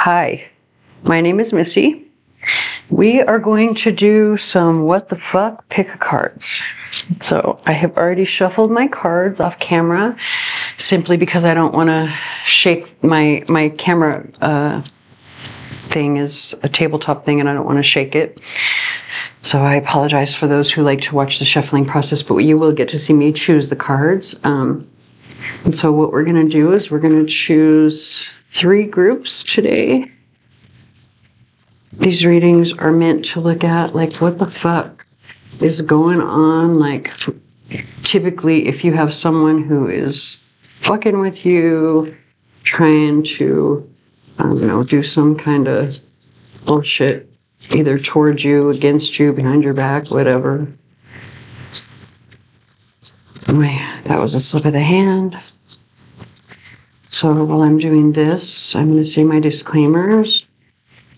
Hi, my name is Missy. We are going to do some what the fuck pick a cards. So I have already shuffled my cards off camera simply because I don't want to shake my camera thing is a tabletop thing and I don't want to shake it. So I apologize for those who like to watch the shuffling process, but you will get to see me choose the cards. And so what we're going to do is we're going to choose 3 groups today. These readings are meant to look at, like, what the fuck is going on? Like, typically, if you have someone who is fucking with you, trying to, I don't know, do some kind of bullshit, either towards you, against you, behind your back, whatever. Anyway, that was a slip of the hand. So while I'm doing this, I'm going to say my disclaimers.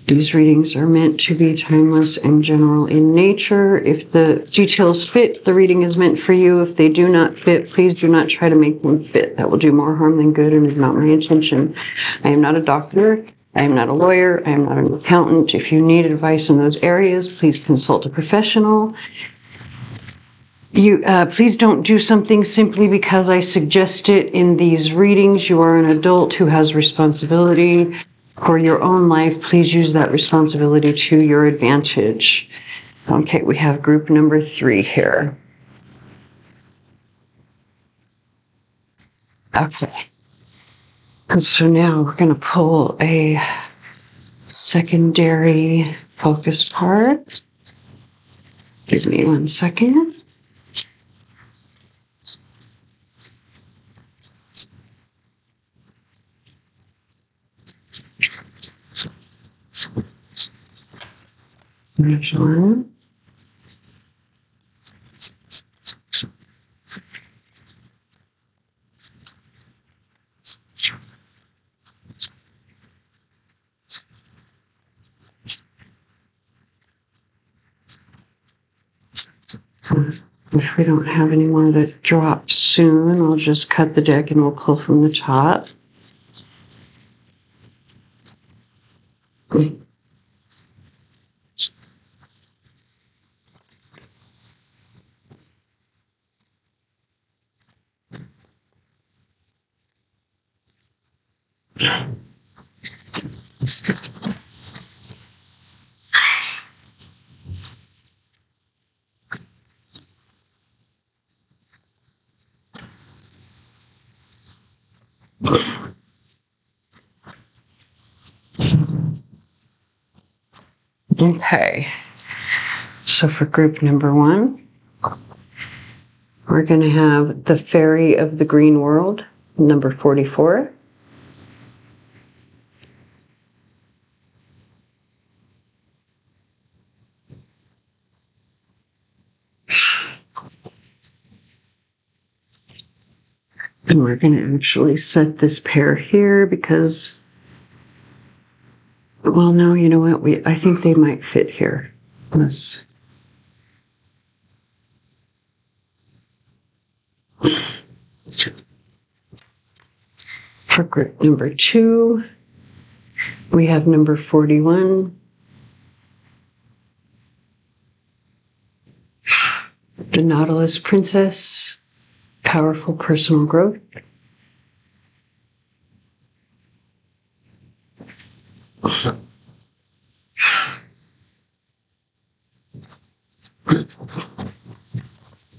These readings are meant to be timeless and general in nature. If the details fit, the reading is meant for you. If they do not fit, please do not try to make them fit. That will do more harm than good and is not my intention. I am not a doctor. I am not a lawyer. I am not an accountant. If you need advice in those areas, please consult a professional. Please don't do something simply because I suggest it in these readings. You are an adult who has responsibility for your own life. Please use that responsibility to your advantage. Okay, we have group number 3 here. Okay. And so now we're going to pull a secondary focus card. Give me 1 second. There's one. If we don't have any more that drop soon, I'll just cut the deck and we'll pull from the top. Okay, so for group number 1, we're going to have the Fairy of the Green World, number 44. And we're going to actually set this pair here because, well, no, you know what? I think they might fit here. Let's. For group number 2, we have number 41. The Nautilus Princess, powerful personal growth.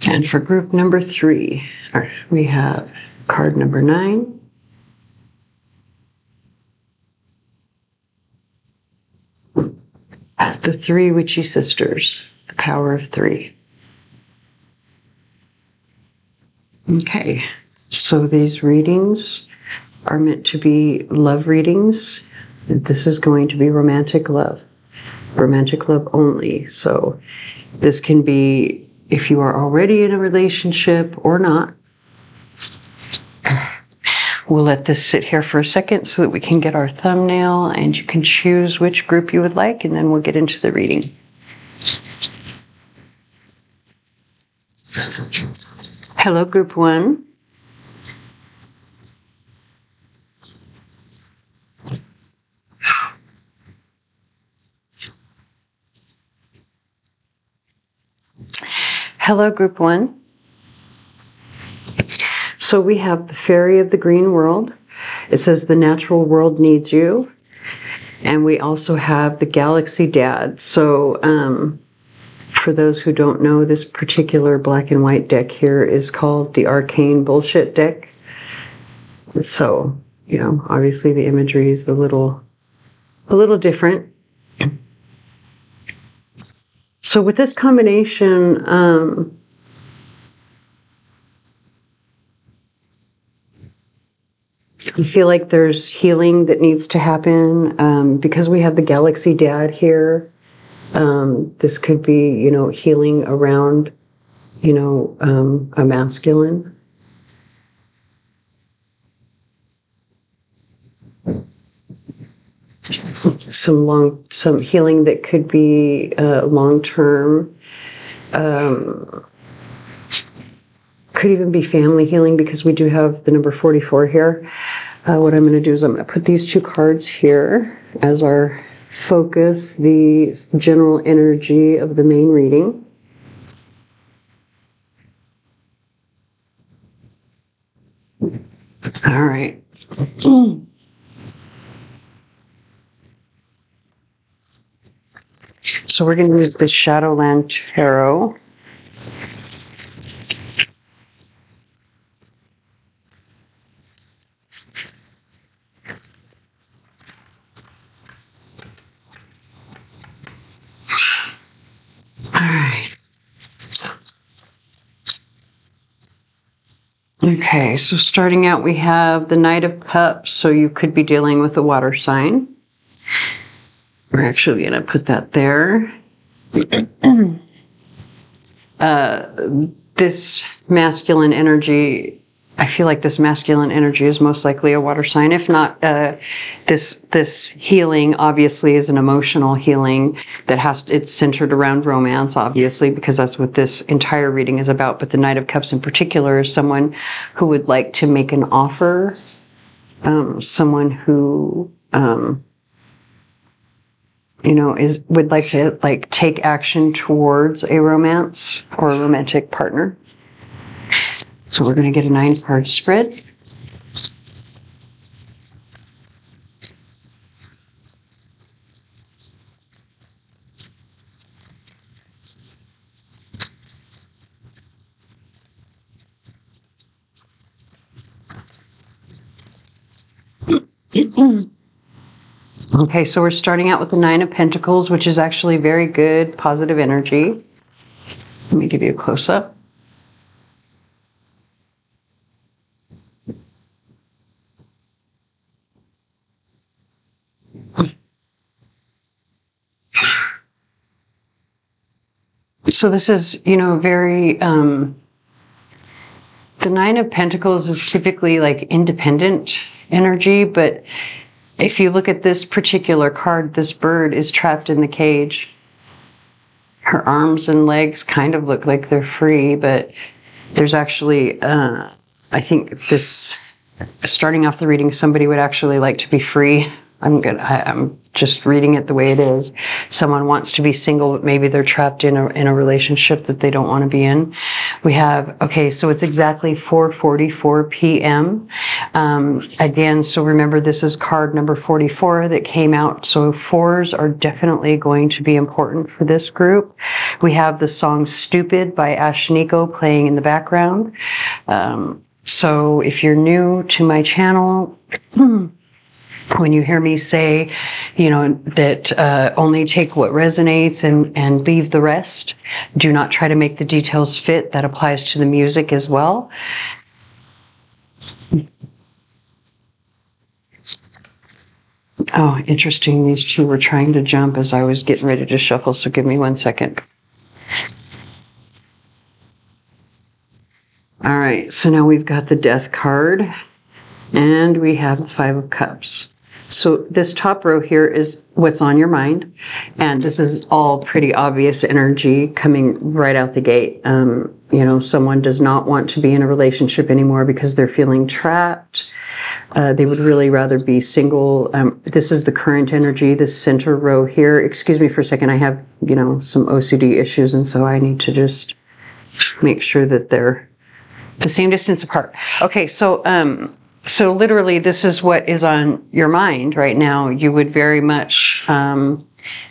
And for group number 3, we have card number 9. The 3 Witchy Sisters, the power of 3. Okay, so these readings are meant to be love readings. This is going to be romantic love only. So this can be if you are already in a relationship or not. We'll let this sit here for a second so that we can get our thumbnail and you can choose which group you would like, and then we'll get into the reading. Hello, group 1. Hello, Group 1. So we have the Fairy of the Green World. It says the natural world needs you. And we also have the Galaxy Dad. So for those who don't know, this particular black and white deck here is called the Arcane Bullshit deck. So, you know, obviously the imagery is a little different. So with this combination, I feel like there's healing that needs to happen because we have the Galaxy Dad here. This could be, you know, healing around, you know, a masculine. Some healing that could be long-term. Could even be family healing because we do have the number 44 here. What I'm going to do is I'm going to put these two cards here as our focus, the general energy of the main reading. All right. So we're going to use the Shadowland Tarot. All right. Okay, so starting out we have the Knight of Cups, so you could be dealing with a water sign. We're actually going to put that there. This masculine energy, I feel like this masculine energy is most likely a water sign. If not, this healing obviously is an emotional healing that it's centered around romance, obviously, because that's what this entire reading is about. But the Knight of Cups in particular is someone who would like to make an offer, someone who you know, would like to take action towards a romance or a romantic partner. So we're going to get a 9-card spread. Okay, so we're starting out with the 9 of Pentacles, which is actually very good, positive energy. Let me give you a close-up. So this is, you know, very, the 9 of Pentacles is typically like independent energy, but if you look at this particular card, this bird is trapped in the cage. Her arms and legs kind of look like they're free, but there's actually, I think this, starting off the reading, somebody would actually like to be free. I'm just reading it the way it is. Someone wants to be single, but maybe they're trapped in a relationship that they don't want to be in. We have, okay, so it's exactly 4:44 p.m. Again, so remember this is card number 44 that came out. So 4s are definitely going to be important for this group. We have the song Stupid by Ashniko playing in the background. So if you're new to my channel, when you hear me say, you know, that only take what resonates and leave the rest, do not try to make the details fit. That applies to the music as well. Oh, interesting. These two were trying to jump as I was getting ready to shuffle, so give me 1 second. All right, so now we've got the Death card, and we have the 5 of Cups. So this top row here is what's on your mind, and this is all pretty obvious energy coming right out the gate. You know, someone does not want to be in a relationship anymore because they're feeling trapped. They would really rather be single. This is the current energy, this center row here. Excuse me for a second, I have, you know, some OCD issues, and so I need to just make sure that they're the same distance apart. Okay, so so literally this is what is on your mind right now. You would very much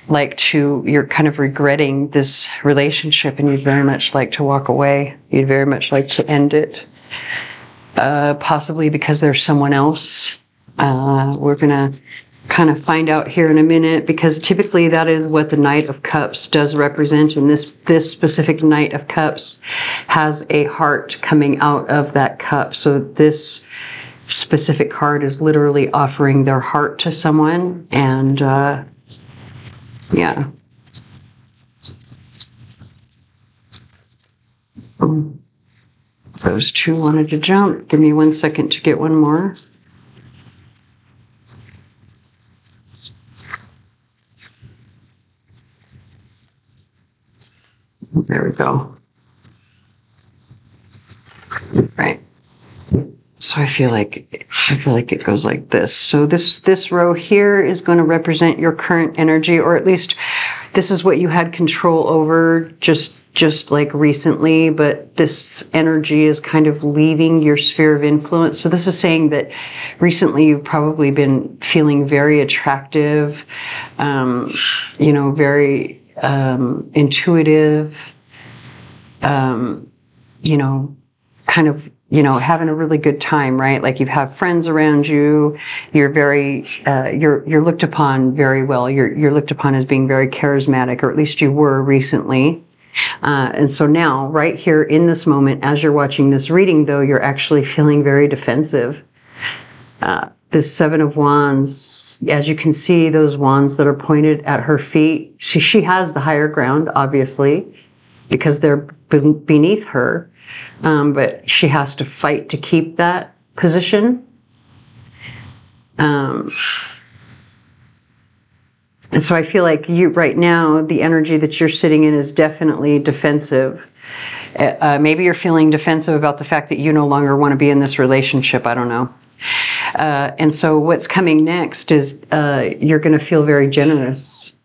like to, you're kind of regretting this relationship and you'd very much like to walk away. You'd very much like to end it. Possibly because there's someone else. We're going to kind of find out here in a minute, because typically that is what the Knight of Cups does represent, and this specific Knight of Cups has a heart coming out of that cup. So this specific card is literally offering their heart to someone, and yeah. Those two wanted to jump. Give me 1 second to get one more. There we go. Right. So I feel like it goes like this. So this row here is going to represent your current energy, or at least this is what you had control over just like recently, but this energy is kind of leaving your sphere of influence. So this is saying that recently you've probably been feeling very attractive, you know, very intuitive, you know, kind of, you know, having a really good time, right? Like you have friends around you. You're very, you're looked upon very well. You're looked upon as being very charismatic, or at least you were recently. And so now, right here in this moment, as you're watching this reading, though, you're actually feeling very defensive. This Seven of Wands, as you can see, those wands that are pointed at her feet, she has the higher ground, obviously, because they're beneath her. But she has to fight to keep that position. And so I feel like you right now, the energy that you're sitting in is definitely defensive. Maybe you're feeling defensive about the fact that you no longer want to be in this relationship. I don't know. And so what's coming next is you're going to feel very generous.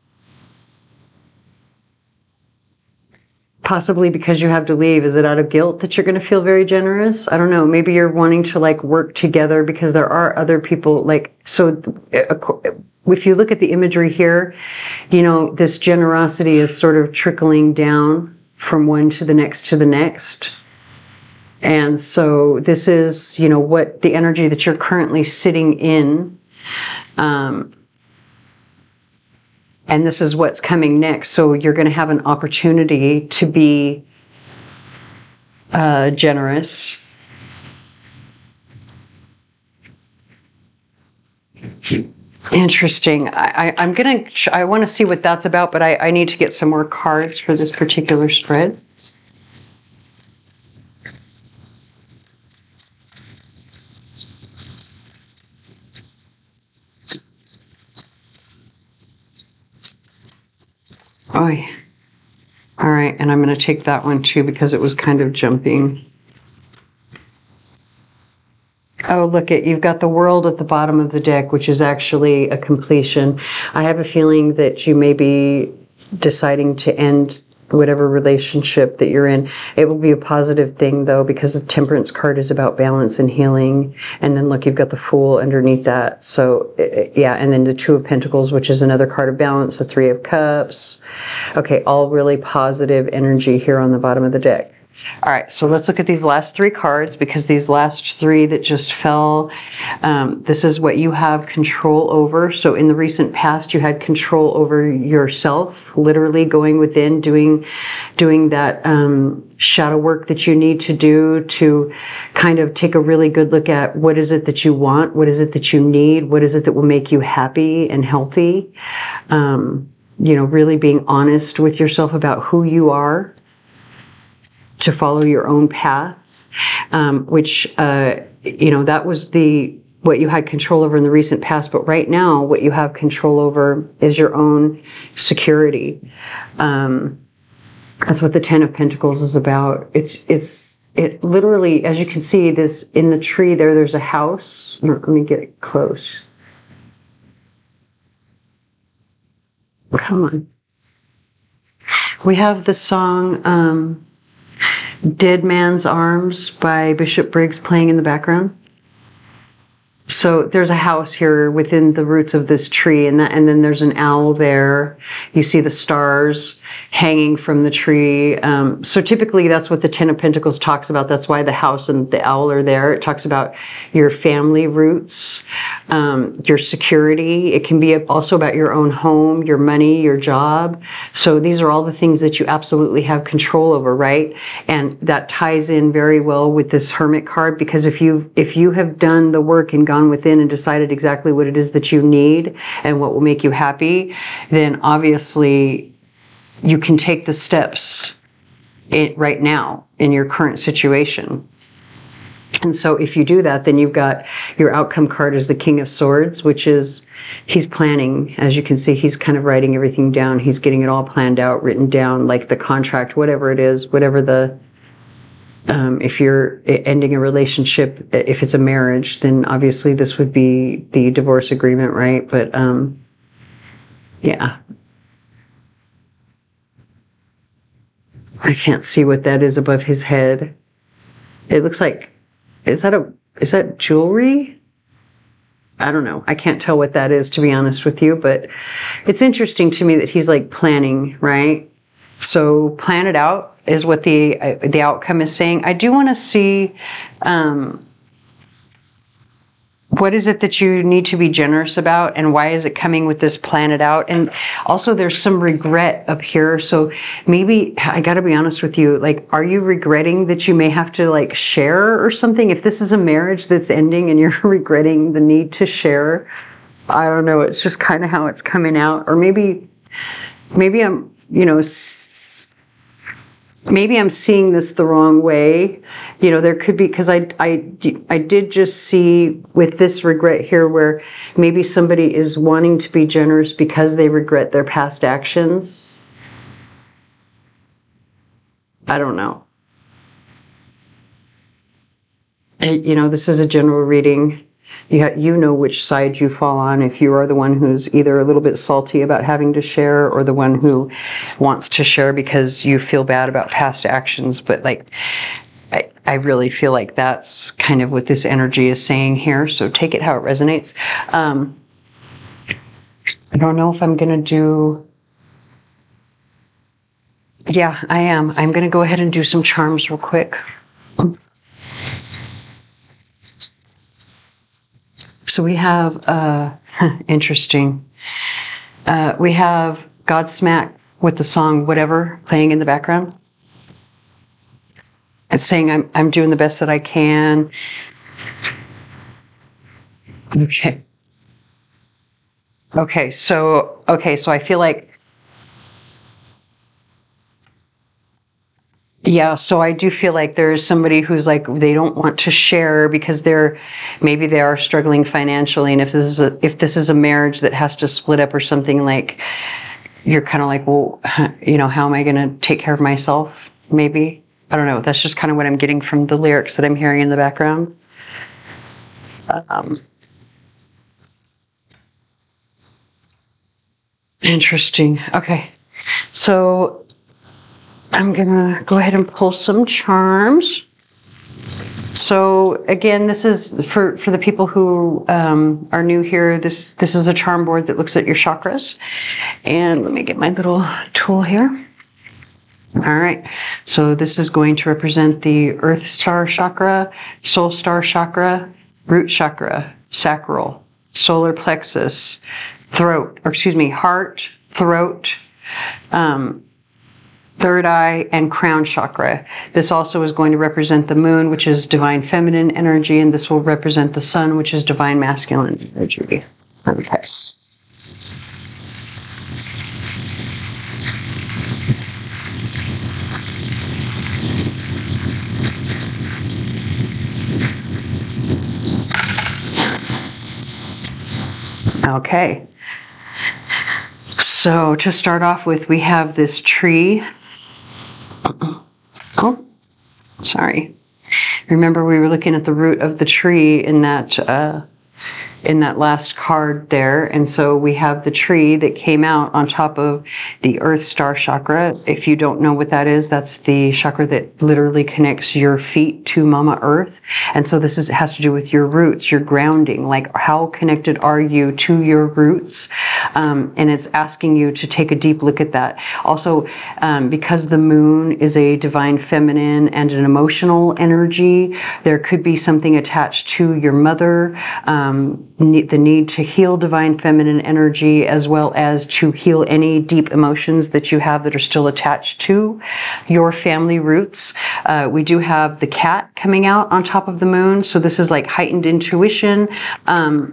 Possibly because you have to leave. Is it out of guilt that you're going to feel very generous? I don't know. Maybe you're wanting to like work together because there are other people like, so if you look at the imagery here, you know, this generosity is sort of trickling down from one to the next to the next. And so this is, you know, what the energy that you're currently sitting in, and this is what's coming next. So you're going to have an opportunity to be generous. Interesting. I want to see what that's about, but I need to get some more cards for this particular spread. Oh, all right, and I'm going to take that one too because it was kind of jumping. Oh, look it, you've got the World at the bottom of the deck, which is actually a completion. I have a feeling that you may be deciding to end whatever relationship that you're in. It will be a positive thing though, because the Temperance card is about balance and healing. And then look, you've got the Fool underneath that. So yeah, and then the Two of Pentacles, which is another card of balance, the Three of Cups. Okay, all really positive energy here on the bottom of the deck. All right, so let's look at these last three cards, because these last three that just fell, this is what you have control over. So in the recent past, you had control over yourself, literally going within, doing that shadow work that you need to do to kind of take a really good look at what is it that you want, what is it that you need, what is it that will make you happy and healthy. You know, really being honest with yourself about who you are, to follow your own path, which, you know, that was what you had control over in the recent past. But right now, what you have control over is your own security. That's what the Ten of Pentacles is about. It literally, as you can see, this in the tree there's a house. Let me get it close. Come on. We have the song, Dead Man's Arms by Bishop Briggs playing in the background. So there's a house here within the roots of this tree, and then there's an owl there. You see the stars hanging from the tree. So typically that's what the Ten of Pentacles talks about. That's why the house and the owl are there. It talks about your family roots, your security. It can be also about your own home, your money, your job. So these are all the things that you absolutely have control over, right? And that ties in very well with this Hermit card, because if you have done the work and gone within and decided exactly what it is that you need and what will make you happy, then obviously you can take the steps right now in your current situation. And so if you do that, then you've got your outcome card is the King of Swords, which is, he's planning. As you can see, he's kind of writing everything down. He's getting it all planned out, written down, like the contract, whatever it is, whatever the if you're ending a relationship, if it's a marriage, then obviously this would be the divorce agreement, right? But yeah. I can't see what that is above his head. It looks like, is that jewelry? I don't know. I can't tell what that is, to be honest with you, but it's interesting to me that he's like planning, right? So plan it out is what the outcome is saying. I do want to see what is it that you need to be generous about, and why is it coming with this plan it out? And also there's some regret up here. So maybe, I got to be honest with you, like, are you regretting that you may have to like share or something? If this is a marriage that's ending and you're regretting the need to share, I don't know. It's just kind of how it's coming out. Or maybe I'm, you know, maybe I'm seeing this the wrong way. You know, there could be, because I did just see with this regret here where maybe somebody is wanting to be generous because they regret their past actions. I don't know. You know, this is a general reading. You know which side you fall on, if you are the one who's either a little bit salty about having to share, or the one who wants to share because you feel bad about past actions. But like, I really feel like that's kind of what this energy is saying here. So take it how it resonates. I don't know if I'm going to do... Yeah, I am. I'm going to go ahead and do some charms real quick. So we have, interesting, we have Godsmack with the song Whatever playing in the background. It's saying I'm doing the best that I can. Okay. Okay, so I feel like, yeah, so I do feel like there is somebody who's like, they don't want to share because maybe they are struggling financially, and if this is a marriage that has to split up or something, like, you're kind of like, well, you know, how am I going to take care of myself? Maybe, I don't know. That's just kind of what I'm getting from the lyrics that I'm hearing in the background. Interesting. Okay, so I'm gonna go ahead and pull some charms. So again, this is for the people who are new here. This is a charm board that looks at your chakras. And let me get my little tool here. All right, so this is going to represent the Earth Star Chakra, Soul Star Chakra, Root Chakra, Sacral, Solar Plexus, Throat, or excuse me, Heart, Throat, Third Eye, and Crown Chakra. This also is going to represent the Moon, which is Divine Feminine energy, and this will represent the Sun, which is Divine Masculine energy. Okay. Okay, so to start off with, we have this tree. Oh, sorry. Remember, we were looking at the root of the tree in that in that last card there. And so we have the tree that came out on top of the Earth Star chakra. If you don't know what that is, that's the chakra that literally connects your feet to Mama Earth. And so this has to do with your roots, your grounding, like how connected are you to your roots? And it's asking you to take a deep look at that. Also, because the moon is a divine feminine and an emotional energy, there could be something attached to your mother, the need to heal divine feminine energy, as well as to heal any deep emotions that you have that are still attached to your family roots. We do have the cat coming out on top of the moon, so this is like heightened intuition.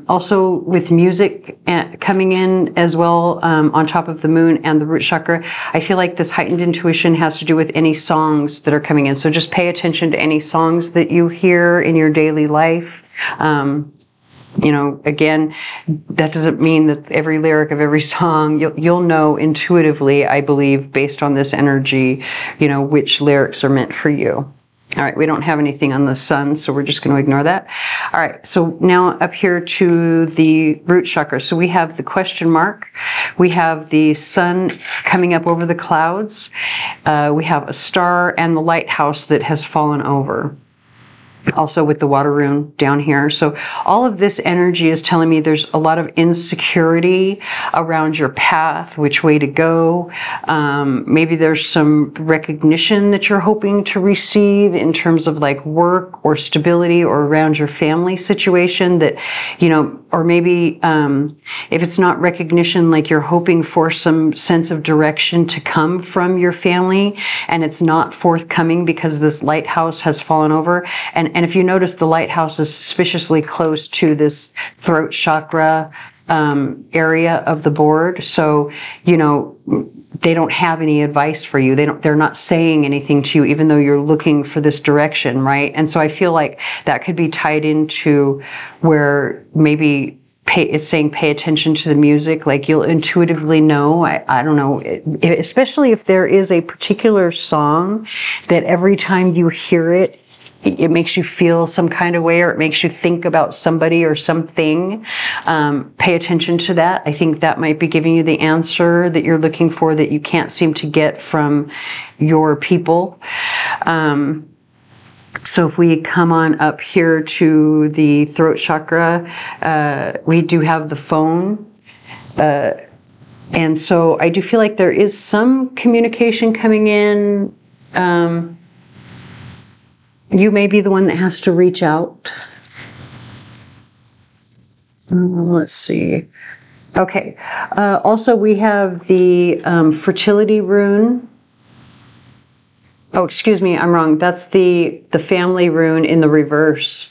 Also with music coming in as well on top of the moon and the root chakra, I feel like this heightened intuition has to do with any songs that are coming in. So just pay attention to any songs that you hear in your daily life. You know, again, that doesn't mean that every lyric of every song, you'll know intuitively, I believe, based on this energy, you know, which lyrics are meant for you. All right, we don't have anything on the sun, so we're just going to ignore that. All right, so now up here to the root chakra. So we have the question mark. We have the sun coming up over the clouds. We have a star and the lighthouse that has fallen over. Also with the water rune down here. So all of this energy is telling me there's a lot of insecurity around your path, which way to go. Maybe there's some recognition that you're hoping to receive in terms of like work or stability or around your family situation that, you know, or maybe if it's not recognition, like you're hoping for some sense of direction to come from your family and it's not forthcoming because this lighthouse has fallen over. And if you notice, the lighthouse is suspiciously close to this throat chakra area of the board. So, you know, they don't have any advice for you. They're not saying anything to you, even though you're looking for this direction, right? And so I feel like that could be tied into where maybe it's saying pay attention to the music, like you'll intuitively know, I don't know, especially if there is a particular song that every time you hear it, it makes you feel some kind of way, or it makes you think about somebody or something. Pay attention to that. I think that might be giving you the answer that you're looking for that you can't seem to get from your people. So if we come on up here to the throat chakra, we do have the phone. And so I do feel like there is some communication coming in. You may be the one that has to reach out. Let's see. Okay. Also, we have the fertility rune. Oh, excuse me, I'm wrong. That's the family rune in the reverse.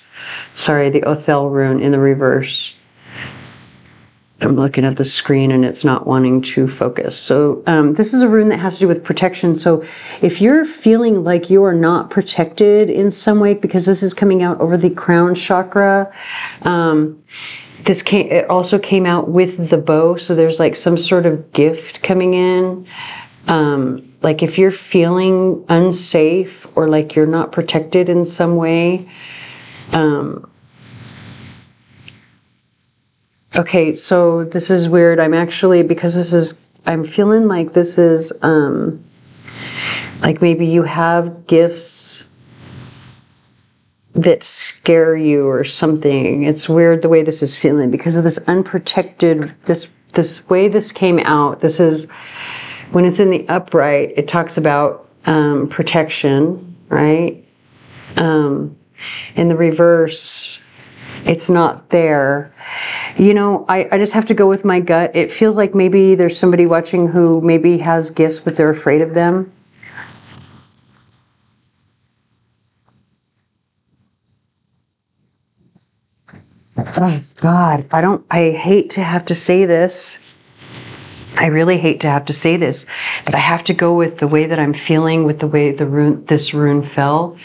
Sorry, the Othel rune in the reverse. I'm looking at the screen and it's not wanting to focus. So this is a rune that has to do with protection. So if you're feeling like you are not protected in some way, because this is coming out over the crown chakra, it also came out with the bow. So there's like some sort of gift coming in. Like if you're feeling unsafe or like you're not protected in some way, okay, so this is weird. I'm actually, because I'm feeling like this is, like maybe you have gifts that scare you or something. It's weird the way this is feeling because of this unprotected, this way this came out. This is, when it's in the upright, it talks about protection, right? In the reverse, it's not there. You know, I just have to go with my gut. It feels like maybe there's somebody watching who maybe has gifts, but they're afraid of them. Oh, God, I hate to have to say this. I really hate to have to say this, but I have to go with the way that I'm feeling, with the way this rune fell.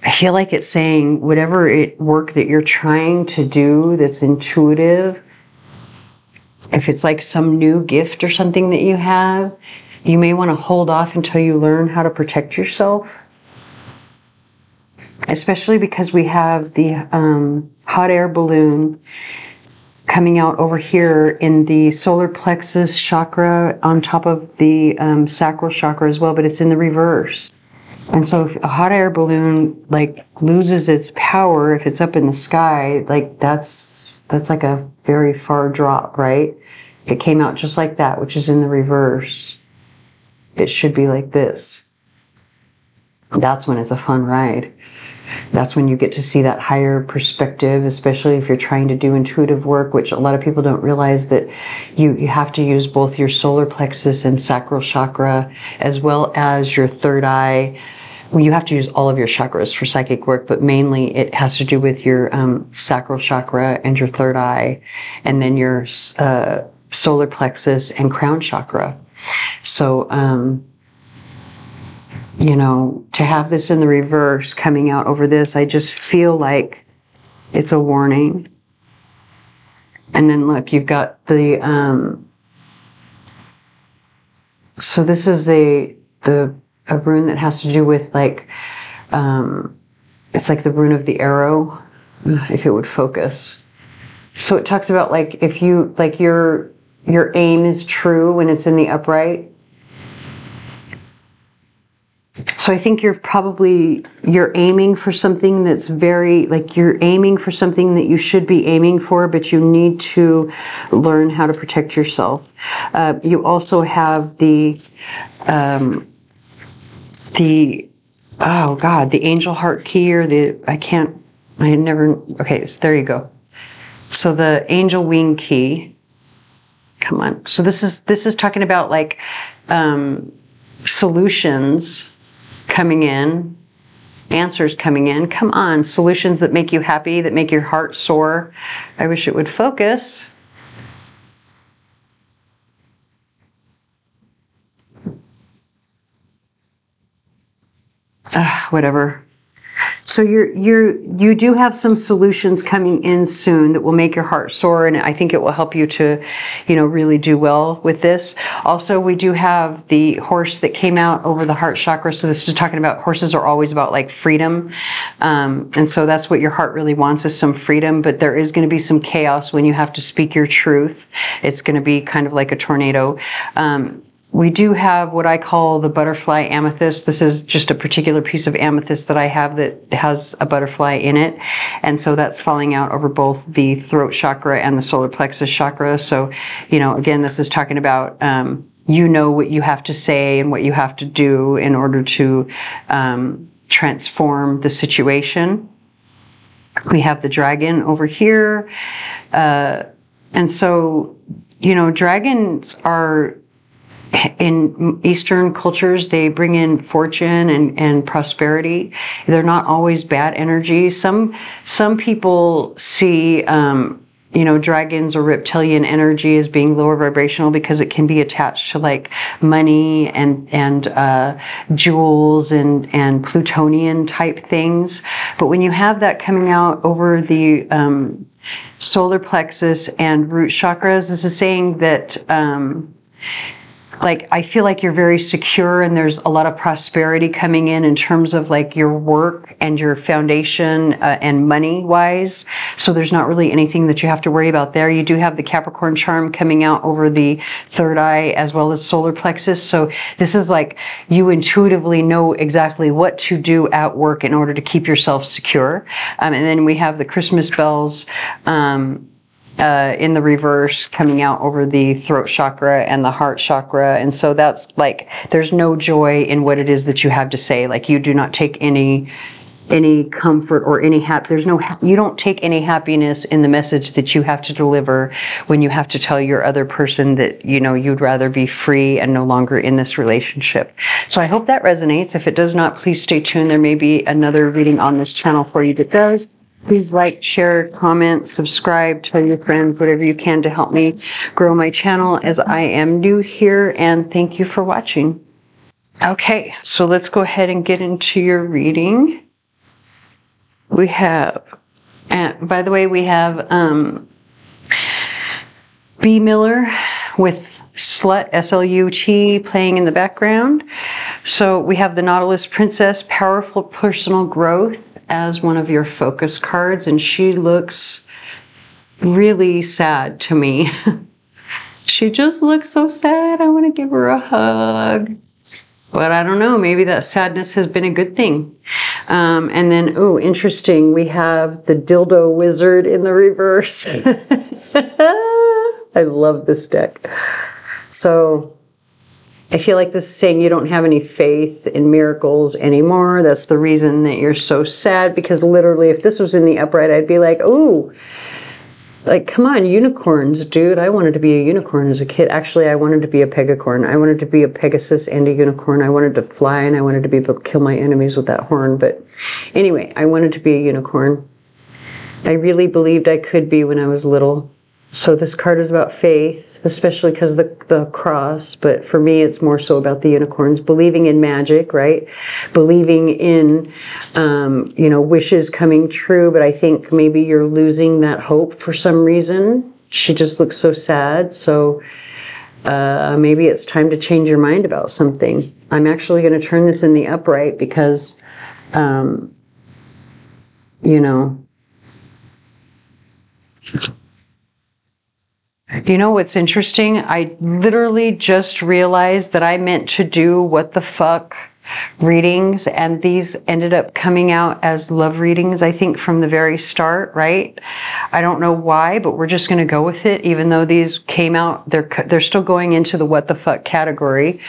I feel like it's saying whatever work that you're trying to do that's intuitive, if it's like some new gift or something that you have, you may want to hold off until you learn how to protect yourself. Especially because we have the hot air balloon coming out over here in the solar plexus chakra on top of the sacral chakra as well, but it's in the reverse. And so if a hot air balloon like loses its power, if it's up in the sky, like that's like a very far drop, right? It came out just like that, which is in the reverse. It should be like this. That's when it's a fun ride. That's when you get to see that higher perspective, especially if you're trying to do intuitive work, which a lot of people don't realize that you have to use both your solar plexus and sacral chakra, as well as your third eye. Well, you have to use all of your chakras for psychic work, but mainly it has to do with your sacral chakra and your third eye, and then your solar plexus and crown chakra. So, you know, to have this in the reverse coming out over this, I just feel like it's a warning. And then look, you've got the, so this is a rune that has to do with like, it's like the rune of the arrow, if it would focus. So it talks about like, if you, like your aim is true when it's in the upright. So I think you're aiming for something that's very, like you're aiming for something that you should be aiming for, but you need to learn how to protect yourself. You also have the oh God, the angel heart key, or okay, so there you go. So the angel wing key, come on. So this is talking about like solutions coming in, answers coming in. Come on, solutions that make you happy, that make your heart soar. I wish it would focus. Whatever. So you do have some solutions coming in soon that will make your heart soar, and I think it will help you to, you know, really do well with this. Also, we do have the horse that came out over the heart chakra. So this is talking about, horses are always about like freedom. And so that's what your heart really wants, is some freedom, but there is going to be some chaos when you have to speak your truth. It's going to be kind of like a tornado. We do have what I call the butterfly amethyst. This is just a particular piece of amethyst that I have that has a butterfly in it. And so that's falling out over both the throat chakra and the solar plexus chakra. So, you know, again, this is talking about, you know what you have to say and what you have to do in order to transform the situation. We have the dragon over here. And so, you know, dragons are, in Eastern cultures, they bring in fortune and prosperity. They're not always bad energy. Some people see, you know, dragons or reptilian energy as being lower vibrational because it can be attached to like money and jewels and Plutonian type things. But when you have that coming out over the solar plexus and root chakras, this is saying that like, I feel like you're very secure and there's a lot of prosperity coming in terms of like your work and your foundation and money wise. So there's not really anything that you have to worry about there. You do have the Capricorn charm coming out over the third eye as well as solar plexus. So this is like you intuitively know exactly what to do at work in order to keep yourself secure. And then we have the Christmas bells in the reverse coming out over the throat chakra and the heart chakra. And so that's like, there's no joy in what it is that you have to say. Like you do not take any comfort or any you don't take any happiness in the message that you have to deliver when you have to tell your other person that, you know, you'd rather be free and no longer in this relationship. So I hope that resonates. If it does not, please stay tuned. There may be another reading on this channel for you that does. Please like, share, comment, subscribe, tell your friends, whatever you can to help me grow my channel as I am new here, and thank you for watching. Okay, so let's go ahead and get into your reading. We have, and by the way, we have B. Miller with Slut, S-L-U-T, playing in the background. So we have the Nautilus Princess, Powerful Personal Growth, as one of your focus cards, and she looks really sad to me. She just looks so sad. I want to give her a hug. But I don't know, maybe that sadness has been a good thing. And then, oh, interesting, we have the dildo wizard in the reverse. I love this deck. So I feel like this is saying you don't have any faith in miracles anymore. That's the reason that you're so sad, because literally if this was in the upright, I'd be like, ooh, like, come on, unicorns, dude. I wanted to be a unicorn as a kid. Actually, I wanted to be a pegacorn. I wanted to be a Pegasus and a unicorn. I wanted to fly, and I wanted to be able to kill my enemies with that horn. But anyway, I wanted to be a unicorn. I really believed I could be when I was little. So this card is about faith, especially because of the cross. But for me, it's more so about the unicorns, believing in magic, right? Believing in, you know, wishes coming true. But I think maybe you're losing that hope for some reason. She just looks so sad. So maybe it's time to change your mind about something. I'm actually going to turn this in the upright because, you know, you know what's interesting? I literally just realized that I meant to do what the fuck readings, and these ended up coming out as love readings, I think, from the very start, right? I don't know why, but we're just going to go with it, even though these came out, they're still going into the what the fuck category.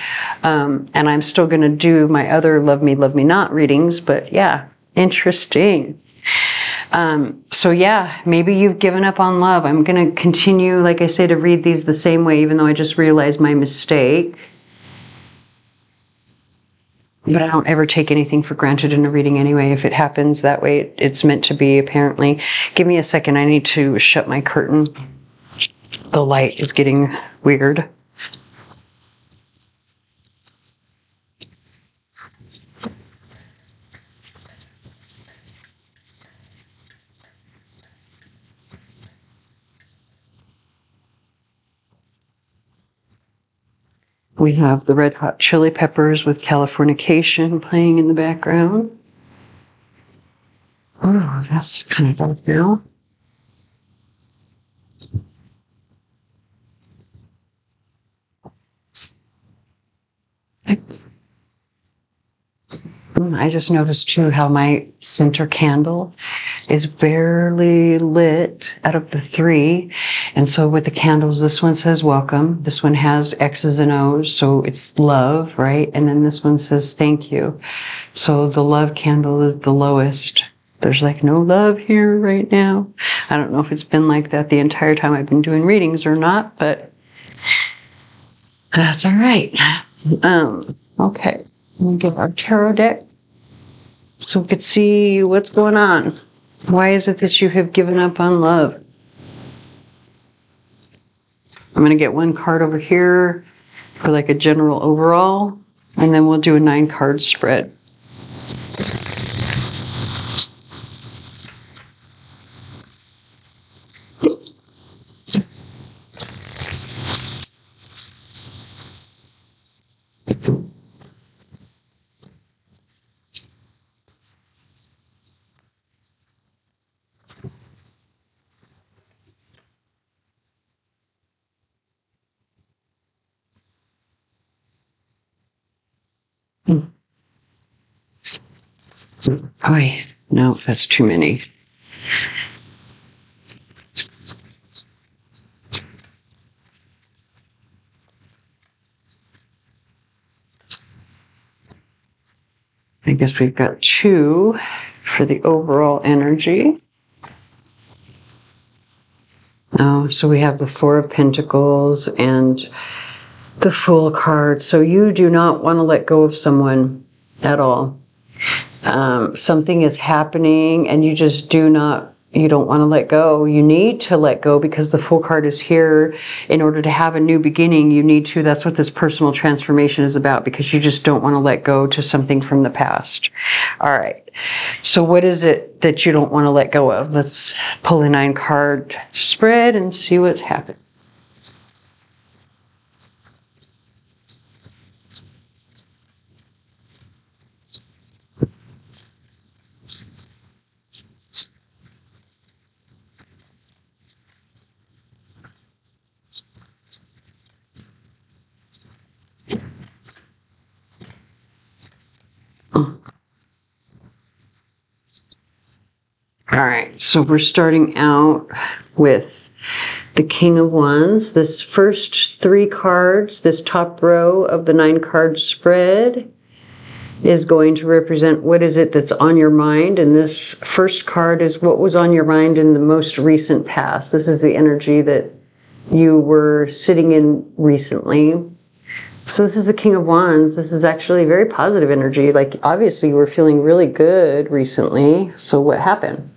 And I'm still going to do my other love me not readings, but yeah, interesting. So yeah, maybe you've given up on love. I'm going to continue, like I say, to read these the same way, even though I just realized my mistake. But I don't ever take anything for granted in a reading anyway. If it happens that way, it's meant to be, apparently. Give me a second. I need to shut my curtain. The light is getting weird. We have the Red Hot Chili Peppers with Californication playing in the background. Oh, that's kind of dark now. I just noticed too how my center candle is barely lit out of the three. And so with the candles, this one says welcome. This one has X's and O's, so it's love, right? And then this one says thank you. So the love candle is the lowest. There's like no love here right now. I don't know if it's been like that the entire time I've been doing readings or not, but that's all right. Okay, let me get our tarot deck so we could see what's going on. Why is it that you have given up on love? I'm going to get one card over here for like a general overall, and then we'll do a 9-card spread. Oh, no, that's too many. I guess we've got 2 for the overall energy. Oh, so we have the 4 of Pentacles and the Fool card. So you do not want to let go of someone at all. Something is happening and you just don't want to let go. You need to let go because the Fool card is here. In order to have a new beginning, you need to. That's what this personal transformation is about, because you just don't want to let go to something from the past. All right. So what is it that you don't want to let go of? Let's pull a 9-card spread and see what's happened. All right, so we're starting out with the King of Wands. This first 3 cards, this top row of the 9-card spread, is going to represent what is it that's on your mind. And this first card is what was on your mind in the most recent past. This is the energy that you were sitting in recently. So this is the King of Wands. This is actually very positive energy. Like, obviously you were feeling really good recently. So what happened?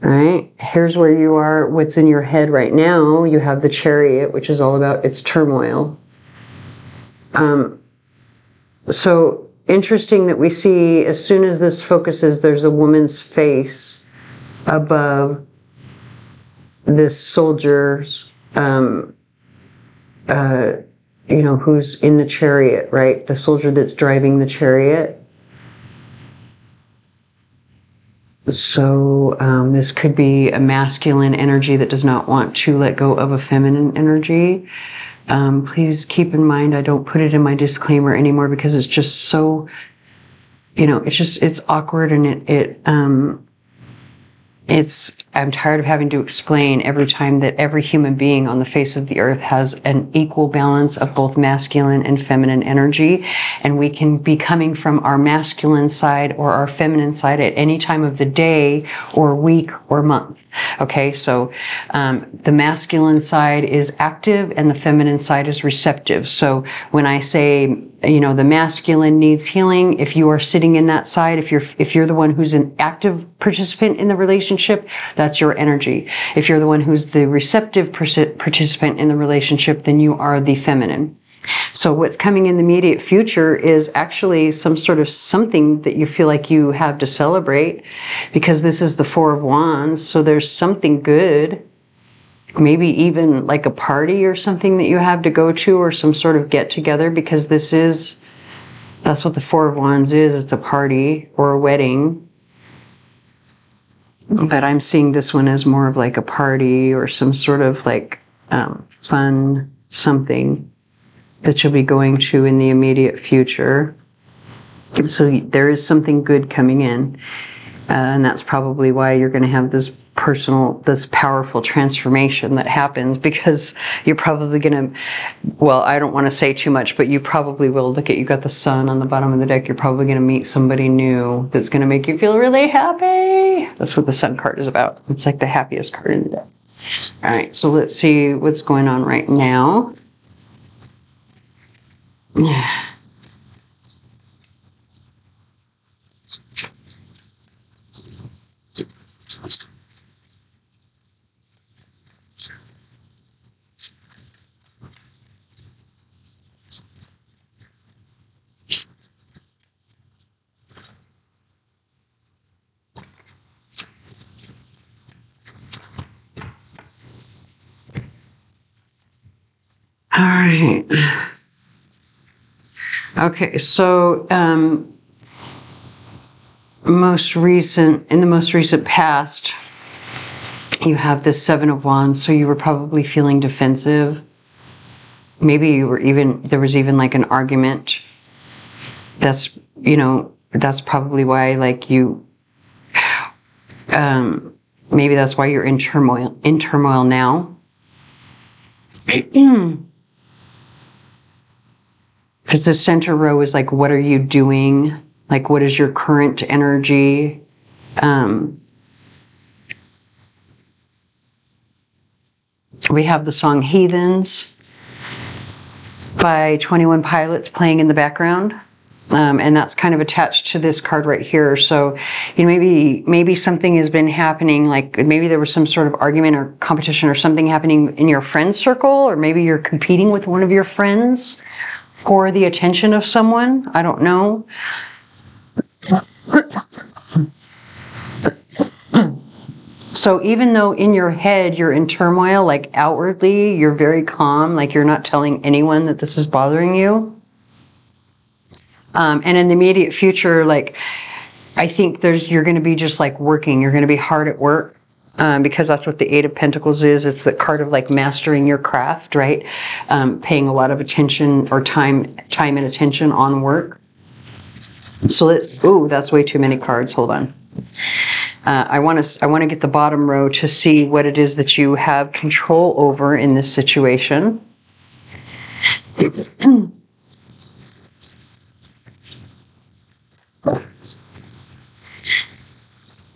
All right, here's where you are, what's in your head right now. You have the Chariot, which is all about its turmoil. So interesting that we see, as soon as this focuses, there's a woman's face above this soldier's, you know, who's in the chariot, right? The soldier that's driving the chariot. So this could be a masculine energy that does not want to let go of a feminine energy. Please keep in mind, I don't put it in my disclaimer anymore because it's just so, you know, it's awkward, and I'm tired of having to explain every time that every human being on the face of the earth has an equal balance of both masculine and feminine energy. And we can be coming from our masculine side or our feminine side at any time of the day or week or month. Okay, so the masculine side is active and the feminine side is receptive. So when I say, you know, the masculine needs healing, if you are sitting in that side, if you're the one who's an active participant in the relationship, that's your energy. If you're the one who's the receptive participant in the relationship, then you are the feminine. So what's coming in the immediate future is actually some sort of something that you feel like you have to celebrate, because this is the 4 of Wands. So there's something good, maybe even like a party or something that you have to go to, or some sort of get together, because that's what the 4 of Wands is. It's a party or a wedding. But I'm seeing this one as more of like a party or some sort of like fun something that you'll be going to in the immediate future. So there is something good coming in. And that's probably why you're going to have this powerful transformation that happens, because you're probably going to, well, I don't want to say too much, but you probably will. Look at, you got the Sun on the bottom of the deck. You're probably going to meet somebody new that's going to make you feel really happy. That's what the Sun card is about. It's like the happiest card in the deck. All right, so let's see what's going on right now. All right. Okay, so in the most recent past, you have this 7 of Wands. So you were probably feeling defensive. Maybe there was even like an argument. That's, you know, that's probably why, like, you, maybe that's why you're in turmoil now. Because the center row is like, what are you doing? Like, what is your current energy? We have the song Heathens by 21 Pilots playing in the background. And that's kind of attached to this card right here. So, you know, maybe something has been happening, like maybe there was some sort of argument or competition or something happening in your friend circle, or maybe you're competing with one of your friends for the attention of someone. I don't know. So even though in your head you're in turmoil, like outwardly you're very calm, like you're not telling anyone that this is bothering you. And in the immediate future, like, I think you're going to be just like working. You're going to be hard at work. Because that's what the 8 of Pentacles is. It's the card of like mastering your craft, right? Paying a lot of attention or time and attention on work. So let's, ooh, that's way too many cards. Hold on. I want to get the bottom row to see what it is that you have control over in this situation.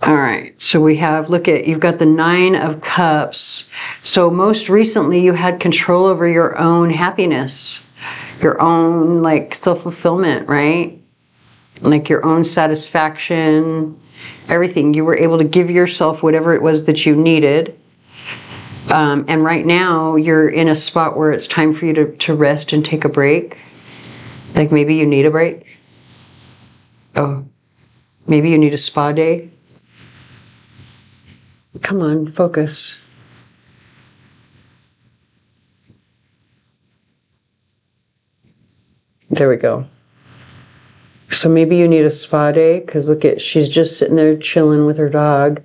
All right, so we have, look at, you've got the 9 of Cups. So most recently you had control over your own happiness, your own like self-fulfillment, right? Like your own satisfaction, everything. You were able to give yourself whatever it was that you needed. And right now you're in a spot where it's time for you to rest and take a break. Like maybe you need a break. Oh, maybe you need a spa day. Come on, focus. There we go. So maybe you need a spa day, because look at, she's just sitting there chilling with her dog,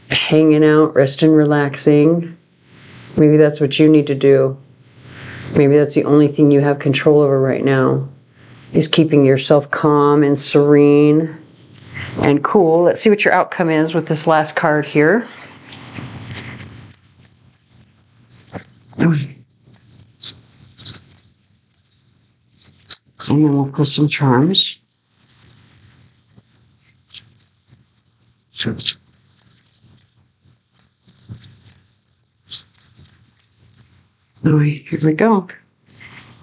hanging out, resting, relaxing. Maybe that's what you need to do. Maybe that's the only thing you have control over right now, is keeping yourself calm and serene and cool. Let's see what your outcome is with this last card here. And then we'll pull some charms. Oh, here we go.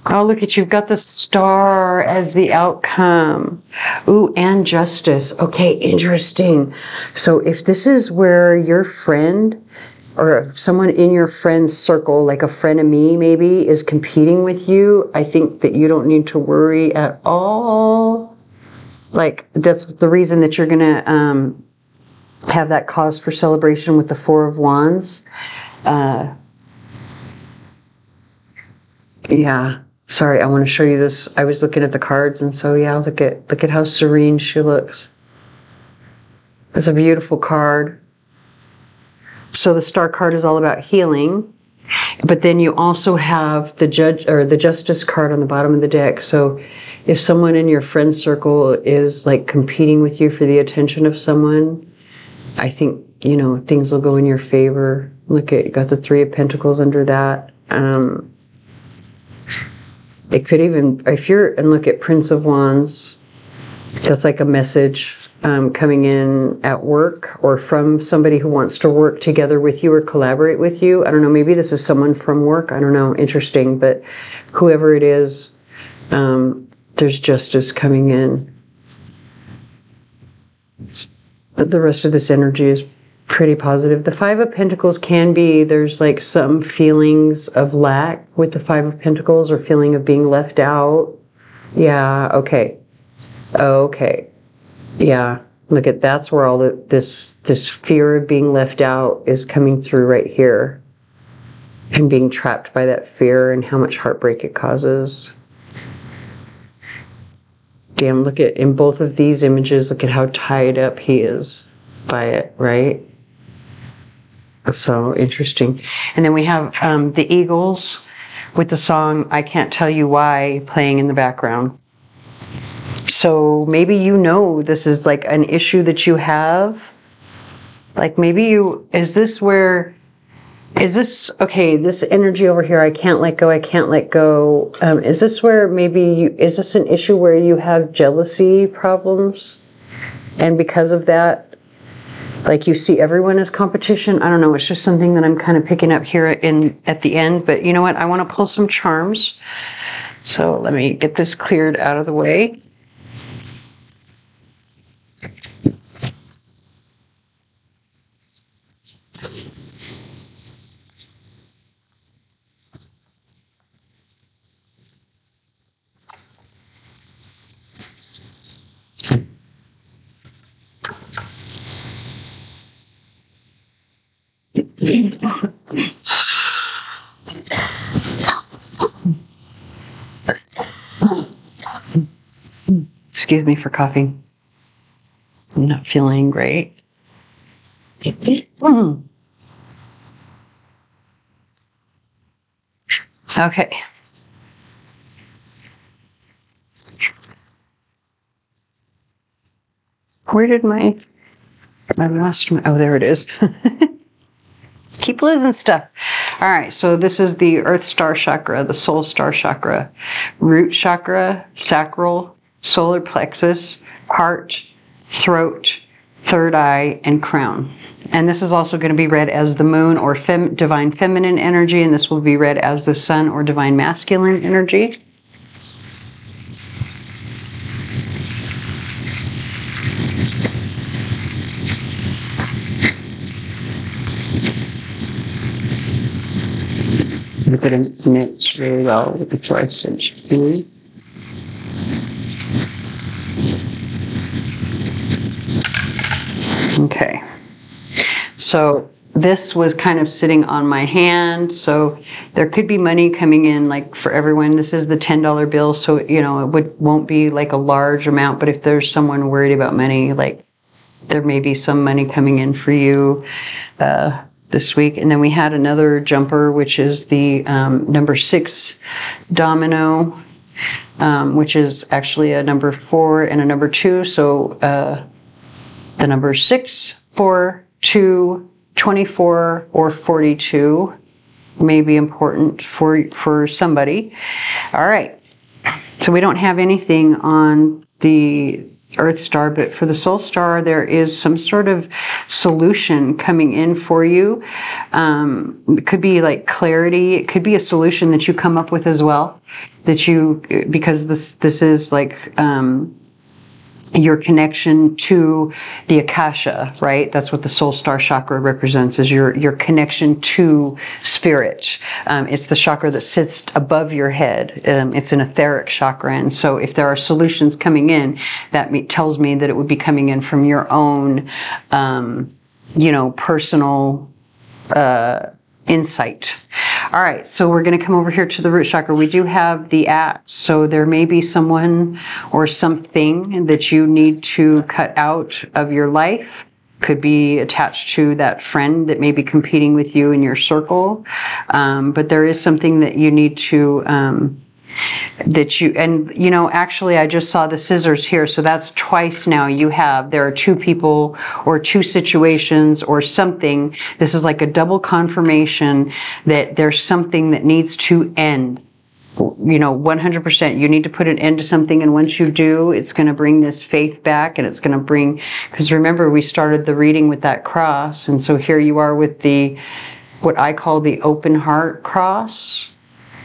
Oh, look at you. You've got the Star as the outcome. Ooh, and Justice. Okay, interesting. So if this is where your friend or someone in your friend's circle, like a frenemy maybe, is competing with you, I think that you don't need to worry at all. Like, that's the reason that you're going to have that cause for celebration with the 4 of Wands. Yeah. Sorry, I want to show you this. I was looking at the cards, and so yeah, look at how serene she looks. It's a beautiful card. So the Star card is all about healing, but then you also have the Judge or the Justice card on the bottom of the deck. So if someone in your friend circle is like competing with you for the attention of someone, I think, you know, things will go in your favor. Look at, you got the 3 of Pentacles under that. It could even, if you're, and look at Prince of Wands, that's like a message coming in at work or from somebody who wants to work together with you or collaborate with you. I don't know, maybe this is someone from work. I don't know, interesting, but whoever it is, there's justice coming in. But the rest of this energy is pretty positive. The 5 of Pentacles can be, there's like some feelings of lack with the 5 of Pentacles or feeling of being left out. Yeah, okay. Okay. Yeah. Look at, that's where all this fear of being left out is coming through right here. And being trapped by that fear and how much heartbreak it causes. Damn, look at, in both of these images, look at how tied up he is by it, right? So interesting. And then we have the Eagles with the song I Can't Tell You Why playing in the background. So maybe you know this is like an issue that you have. Like maybe you, is this where, is this, okay, this energy over here, I can't let go, I can't let go. Is this where maybe you, is this an issue where you have jealousy problems? And because of that, like you see everyone as competition? I don't know, it's just something that I'm kind of picking up here at the end. But you know what, I want to pull some charms. So let me get this cleared out of the way. Excuse me for coughing. I'm not feeling great. Okay. Where did my I lost my, oh, there it is. Keep losing stuff. All right, so this is the Earth Star Chakra, the Soul Star Chakra, Root Chakra, Sacral, Solar Plexus, Heart, Throat, Third Eye, and Crown. And this is also going to be read as the Moon or Divine Feminine Energy, and this will be read as the Sun or Divine Masculine Energy. It didn't mix really well with the 12-inch blue. Okay, so this was kind of sitting on my hand, so there could be money coming in, like for everyone. This is the $10 bill, so you know it won't be like a large amount, but if there's someone worried about money, like there may be some money coming in for you this week. And then we had another jumper, which is the number 6 domino, which is actually a number 4 and a number 2. So the number 6, 4, 2, 24, or 42 may be important for somebody. All right. So we don't have anything on the Earth Star, but for the Soul Star, there is some sort of solution coming in for you. It could be like clarity. It could be a solution that you come up with as well. That you, because this is like your connection to the Akasha, right? That's what the Soul Star chakra represents, is your connection to spirit. It's the chakra that sits above your head. It's an etheric chakra. And so if there are solutions coming in, that tells me that it would be coming in from your own, you know, personal insight. All right, so we're going to come over here to the root chakra. We do have the axe, so there may be someone or something that you need to cut out of your life. Could be attached to that friend that may be competing with you in your circle, but there is something that you need to and you know, actually I just saw the scissors here, so that's twice now there are 2 people or 2 situations or something. This is like a double confirmation that there's something that needs to end. You know, 100%. You need to put an end to something, and once you do, it's going to bring this faith back, and it's going to bring, because remember we started the reading with that cross, and so here you are with the, what I call the open heart cross.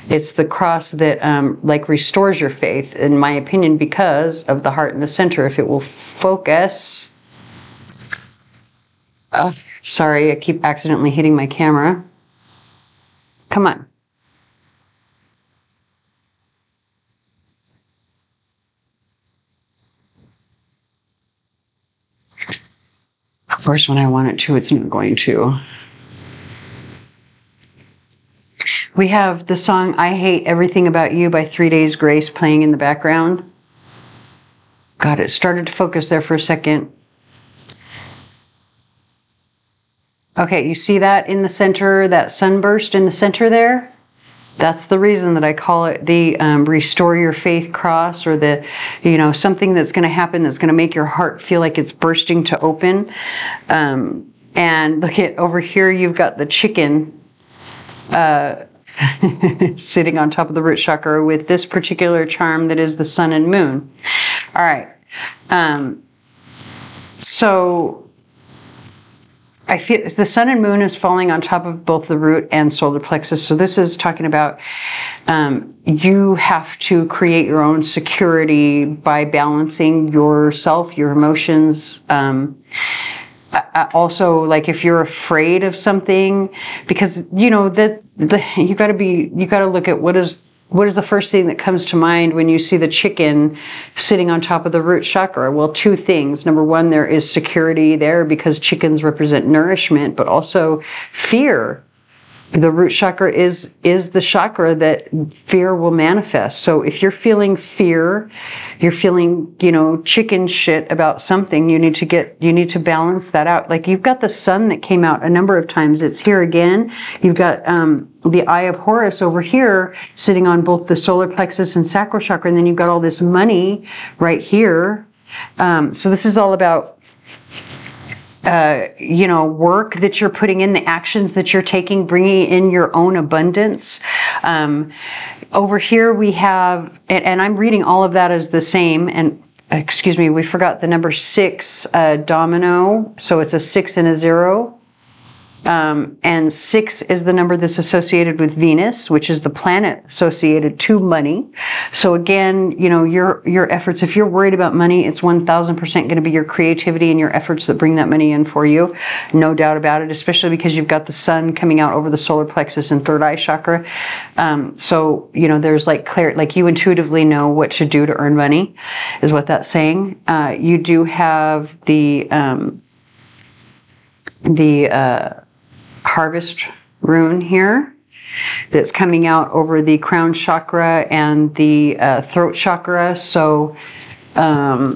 It's the cross that like restores your faith, in my opinion, because of the heart in the center. If it will focus. Sorry, I keep accidentally hitting my camera. Come on. Of course, when I want it to, it's not going to. We have the song I Hate Everything About You by 3 Days Grace playing in the background. God, it started to focus there for a second. Okay, you see that in the center, that sunburst in the center there? That's the reason that I call it the Restore Your Faith cross, or the, you know, something that's going to happen that's going to make your heart feel like it's bursting to open. And look at over here, you've got the chicken sitting on top of the root chakra with this particular charm that is the sun and moon. All right. So I feel the sun and moon is falling on top of both the root and solar plexus. So this is talking about you have to create your own security by balancing yourself, your emotions. Also, like if you're afraid of something, because you know that you got to look at what is the first thing that comes to mind when you see the chicken sitting on top of the root chakra? Well, 2 things. Number 1, there is security there because chickens represent nourishment, but also fear. The root chakra is the chakra that fear will manifest. So if you're feeling fear, you're feeling, you know, chicken shit about something, you need to balance that out. Like you've got the sun that came out a number of times. It's here again. You've got the Eye of Horus over here sitting on both the solar plexus and sacral chakra, and then you've got all this money right here. So this is all about you know, work that you're putting in, the actions that you're taking, bringing in your own abundance. Over here we have, and I'm reading all of that as the same, and excuse me, we forgot the number 6 domino, so it's a 6 and a 0. And 6 is the number that's associated with Venus, which is the planet associated to money. So again, you know, your efforts, if you're worried about money, it's 1000% going to be your creativity and your efforts that bring that money in for you. No doubt about it, especially because you've got the sun coming out over the solar plexus and third eye chakra. So, you know, there's like like you intuitively know what to do to earn money, is what that's saying. You do have the harvest rune here that's coming out over the crown chakra and the throat chakra. So I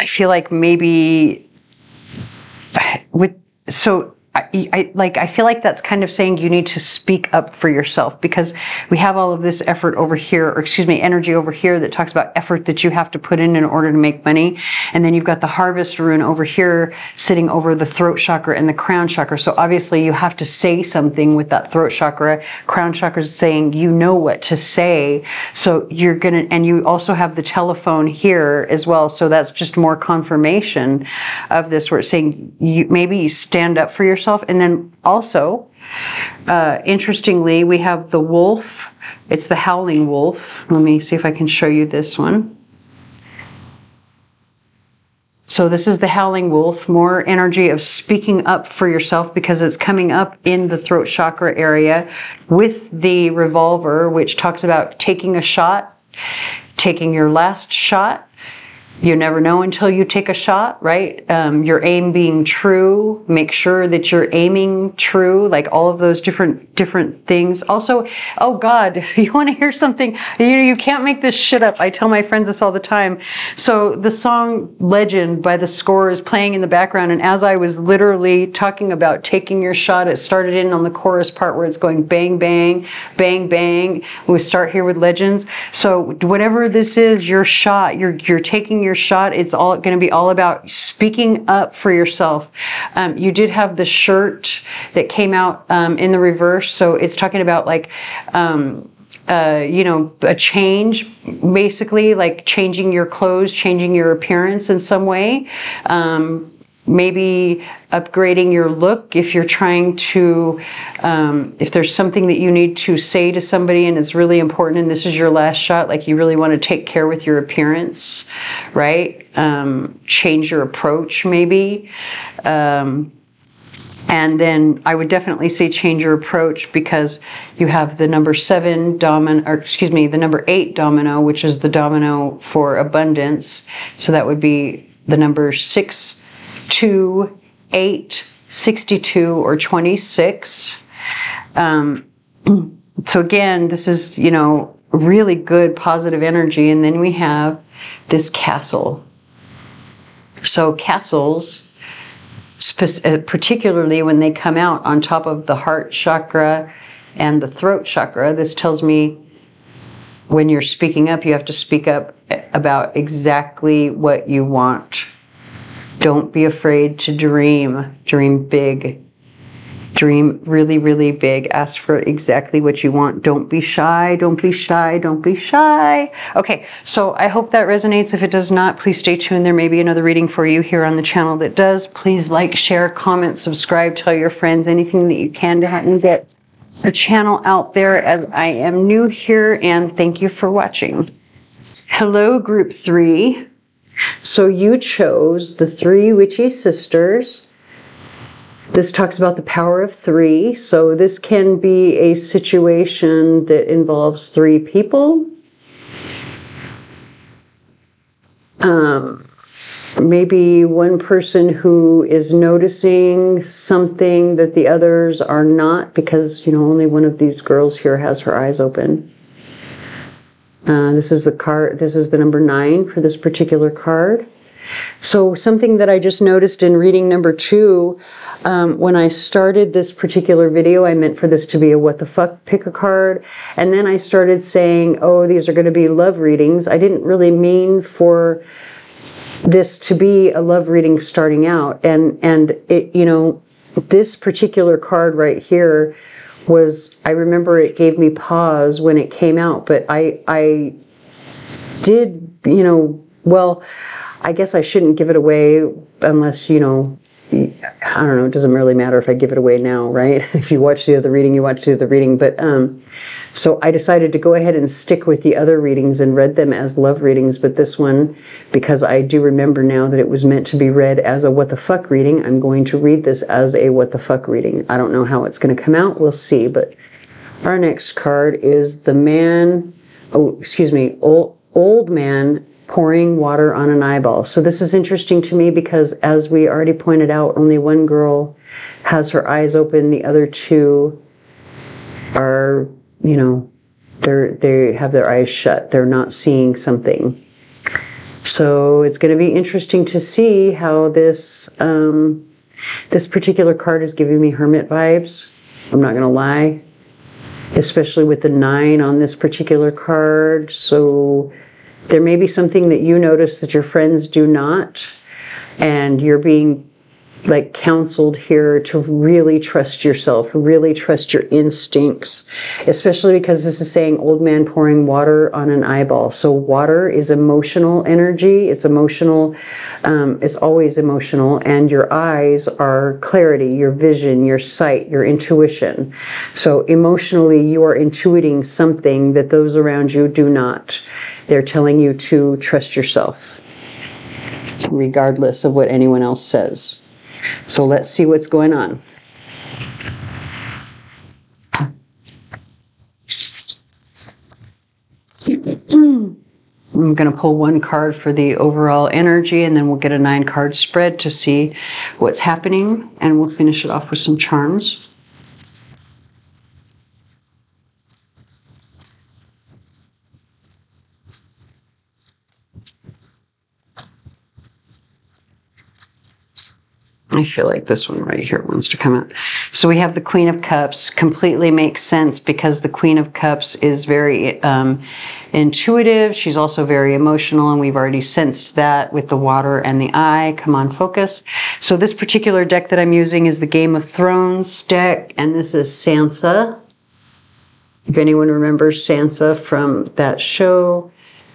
feel like maybe I feel like that's kind of saying you need to speak up for yourself, because we have all of this effort over here, or excuse me, energy over here that talks about effort that you have to put in order to make money. And then you've got the harvest rune over here sitting over the throat chakra and the crown chakra. So obviously you have to say something with that throat chakra. Crown chakra is saying you know what to say. So you're gonna, and you also have the telephone here as well. So that's just more confirmation of this, where it's saying maybe you stand up for yourself. And then also, interestingly, we have the wolf. It's the howling wolf. Let me see if I can show you this one. So this is the howling wolf, more energy of speaking up for yourself, because it's coming up in the throat chakra area with the revolver, which talks about taking a shot, taking your last shot. You never know until you take a shot, right? Your aim being true. Make sure that you're aiming true, like all of those different things. Also, oh God, you want to hear something? You can't make this shit up. I tell my friends this all the time. So the song Legend by The Score is playing in the background, and as I was literally talking about taking your shot, it started in on the chorus part where it's going bang, bang, bang, bang. We start here with Legends. So whatever this is, your shot, you're taking your shot. It's all going to be all about speaking up for yourself. You did have the shirt that came out in the reverse, so it's talking about like you know, a change, basically like changing your clothes, changing your appearance in some way. Maybe upgrading your look if you're trying to, if there's something that you need to say to somebody and it's really important and this is your last shot, like you really want to take care with your appearance, right? Change your approach maybe. And then I would definitely say change your approach, because you have the number 7 domino, or excuse me, the number 8 domino, which is the domino for abundance. So that would be the number 6, 2, 8, 62, or 26. So again, this is, you know, really good positive energy. And then we have this castle. So castles, particularly when they come out on top of the heart chakra and the throat chakra, this tells me when you're speaking up, you have to speak up about exactly what you want. Don't be afraid to dream. Dream big. Dream really, really big. Ask for exactly what you want. Don't be shy. Don't be shy. Don't be shy. Okay, so I hope that resonates. If it does not, please stay tuned. There may be another reading for you here on the channel that does. Please like, share, comment, subscribe, tell your friends, anything that you can to help me get a channel out there, as I am new here, and thank you for watching. Hello, group 3. So you chose the 3 witchy sisters. This talks about the power of 3. So this can be a situation that involves 3 people. Maybe one person who is noticing something that the others are not, because, you know, only one of these girls here has her eyes open. This is the card. This is the number 9 for this particular card. So something that I just noticed in reading number 2, when I started this particular video, I meant for this to be a what the fuck, pick a card. And then I started saying, oh, these are going to be love readings. I didn't really mean for this to be a love reading starting out, and it, you know, this particular card right here was, I remember it gave me pause when it came out, but I did, you know, well, I guess I shouldn't give it away unless, you know, I don't know, it doesn't really matter if I give it away now, right? If you watch the other reading, you watch the other reading. But so I decided to go ahead and stick with the other readings and read them as love readings. But this one, because I do remember now that it was meant to be read as a what the fuck reading, I'm going to read this as a what the fuck reading. I don't know how it's going to come out. We'll see. But our next card is the man, oh, excuse me, old man pouring water on an eyeball. So this is interesting to me because, as we already pointed out, only one girl has her eyes open. The other two are, you know, they have their eyes shut. They're not seeing something. So it's going to be interesting to see how this this particular card is giving me hermit vibes. I'm not going to lie, especially with the 9 on this particular card. So there may be something that you notice that your friends do not, and you're being like counseled here to really trust yourself, really trust your instincts, especially because this is saying old man pouring water on an eyeball. So water is emotional energy. It's emotional. It's always emotional. And your eyes are clarity, your vision, your sight, your intuition. So emotionally, you are intuiting something that those around you do not. They're telling you to trust yourself, regardless of what anyone else says. So let's see what's going on. I'm going to pull one card for the overall energy, and then we'll get a 9-card spread to see what's happening, and we'll finish it off with some charms. I feel like this one right here wants to come out. So we have the Queen of Cups. Completely makes sense because the Queen of Cups is very intuitive. She's also very emotional, and we've already sensed that with the water and the eye. Come on, focus. So this particular deck that I'm using is the Game of Thrones deck, and this is Sansa. If anyone remembers Sansa from that show,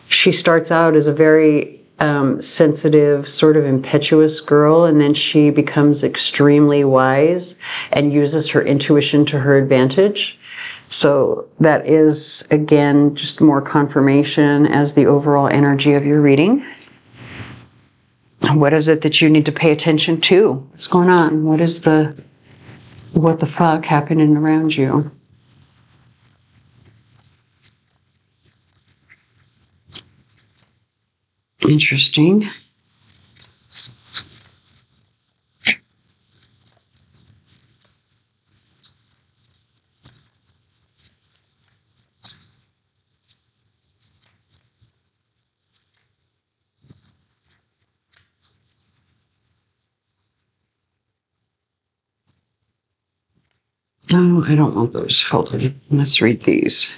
she starts out as a very sensitive, sort of impetuous girl, and then she becomes extremely wise and uses her intuition to her advantage. So that is, again, just more confirmation as the overall energy of your reading. What is it that you need to pay attention to? What's going on? What is the, what the fuck happening around you? Interesting. No, I don't want those. Hold on. Let's read these.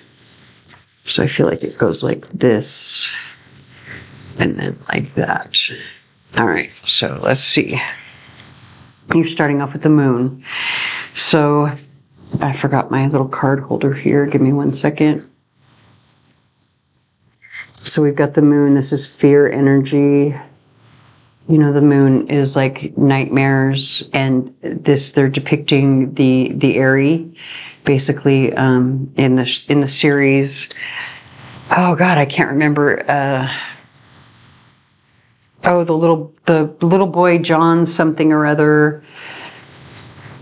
So I feel like it goes like this, and then like that. All right, so let's see. You're starting off with the moon. So I forgot my little card holder here. Give me 1 second. So we've got the moon. This is fear energy. You know, the moon is like nightmares, and this, they're depicting the Airy, basically, in the series. Oh God, I can't remember. Oh, the little boy John something or other,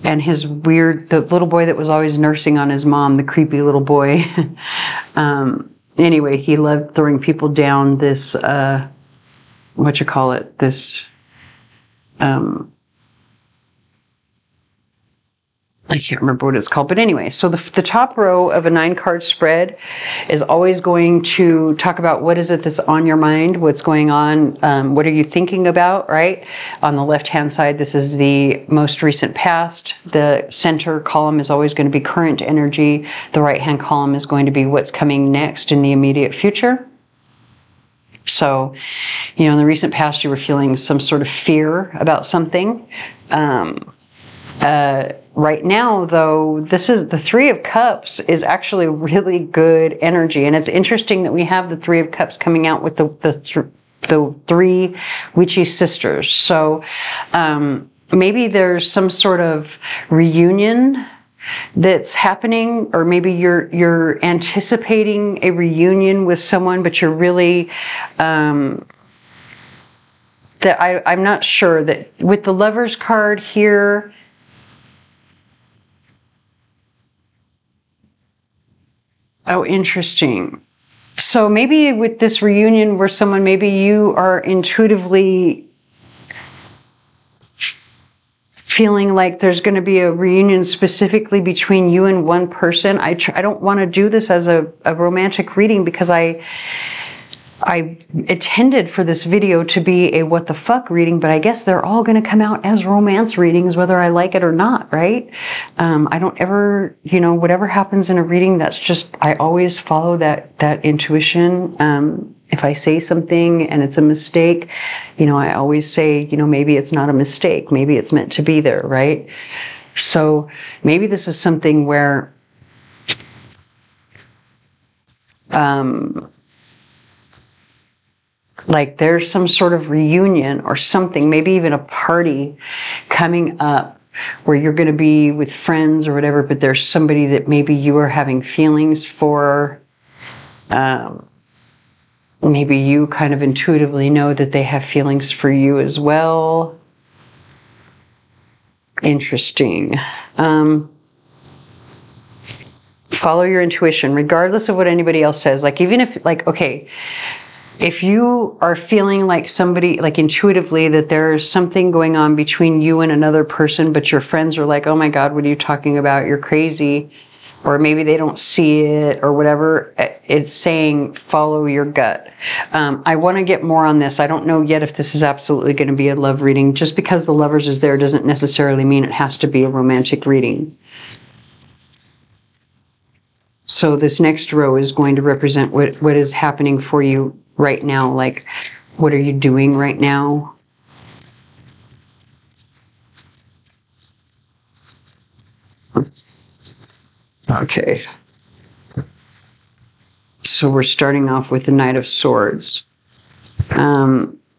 and his weird, the little boy that was always nursing on his mom, the creepy little boy. Anyway, he loved throwing people down this, what you call it, this, I can't remember what it's called, but anyway, so the top row of a 9-card spread is always going to talk about what is it that's on your mind, what's going on, what are you thinking about, right? On the left-hand side, this is the most recent past. The center column is always going to be current energy. The right-hand column is going to be what's coming next in the immediate future. So, you know, in the recent past, you were feeling some sort of fear about something. Right now, though, this is the Three of Cups is actually really good energy. And it's interesting that we have the Three of Cups coming out with the three witchy sisters. So maybe there's some sort of reunion that's happening, or maybe you're anticipating a reunion with someone, but you're really I'm not sure that with the Lovers card here. Oh, interesting. So maybe with this reunion where someone, maybe you are intuitively feeling like there's going to be a reunion specifically between you and one person. I don't want to do this as a romantic reading, because I intended for this video to be a what the fuck reading, but I guess they're all going to come out as romance readings, whether I like it or not, right? I don't ever, you know, whatever happens in a reading, that's just, I always follow that intuition. If I say something and it's a mistake, you know, I always say, you know, maybe it's not a mistake. Maybe it's meant to be there, right? So maybe this is something where like there's some sort of reunion or something, maybe even a party coming up where you're going to be with friends or whatever, but there's somebody that maybe you are having feelings for. Maybe you kind of intuitively know that they have feelings for you as well. Interesting. Follow your intuition, regardless of what anybody else says. Like, even if, like, okay, if you are feeling like somebody, like intuitively, that there's something going on between you and another person, but your friends are like, oh my God, what are you talking about? You're crazy. Or maybe they don't see it or whatever. It's saying follow your gut. I want to get more on this. I don't know yet if this is absolutely going to be a love reading. Just because the Lovers is there doesn't necessarily mean it has to be a romantic reading. So this next row is going to represent what is happening for you right now. Like, what are you doing right now? Okay. So we're starting off with the Knight of Swords.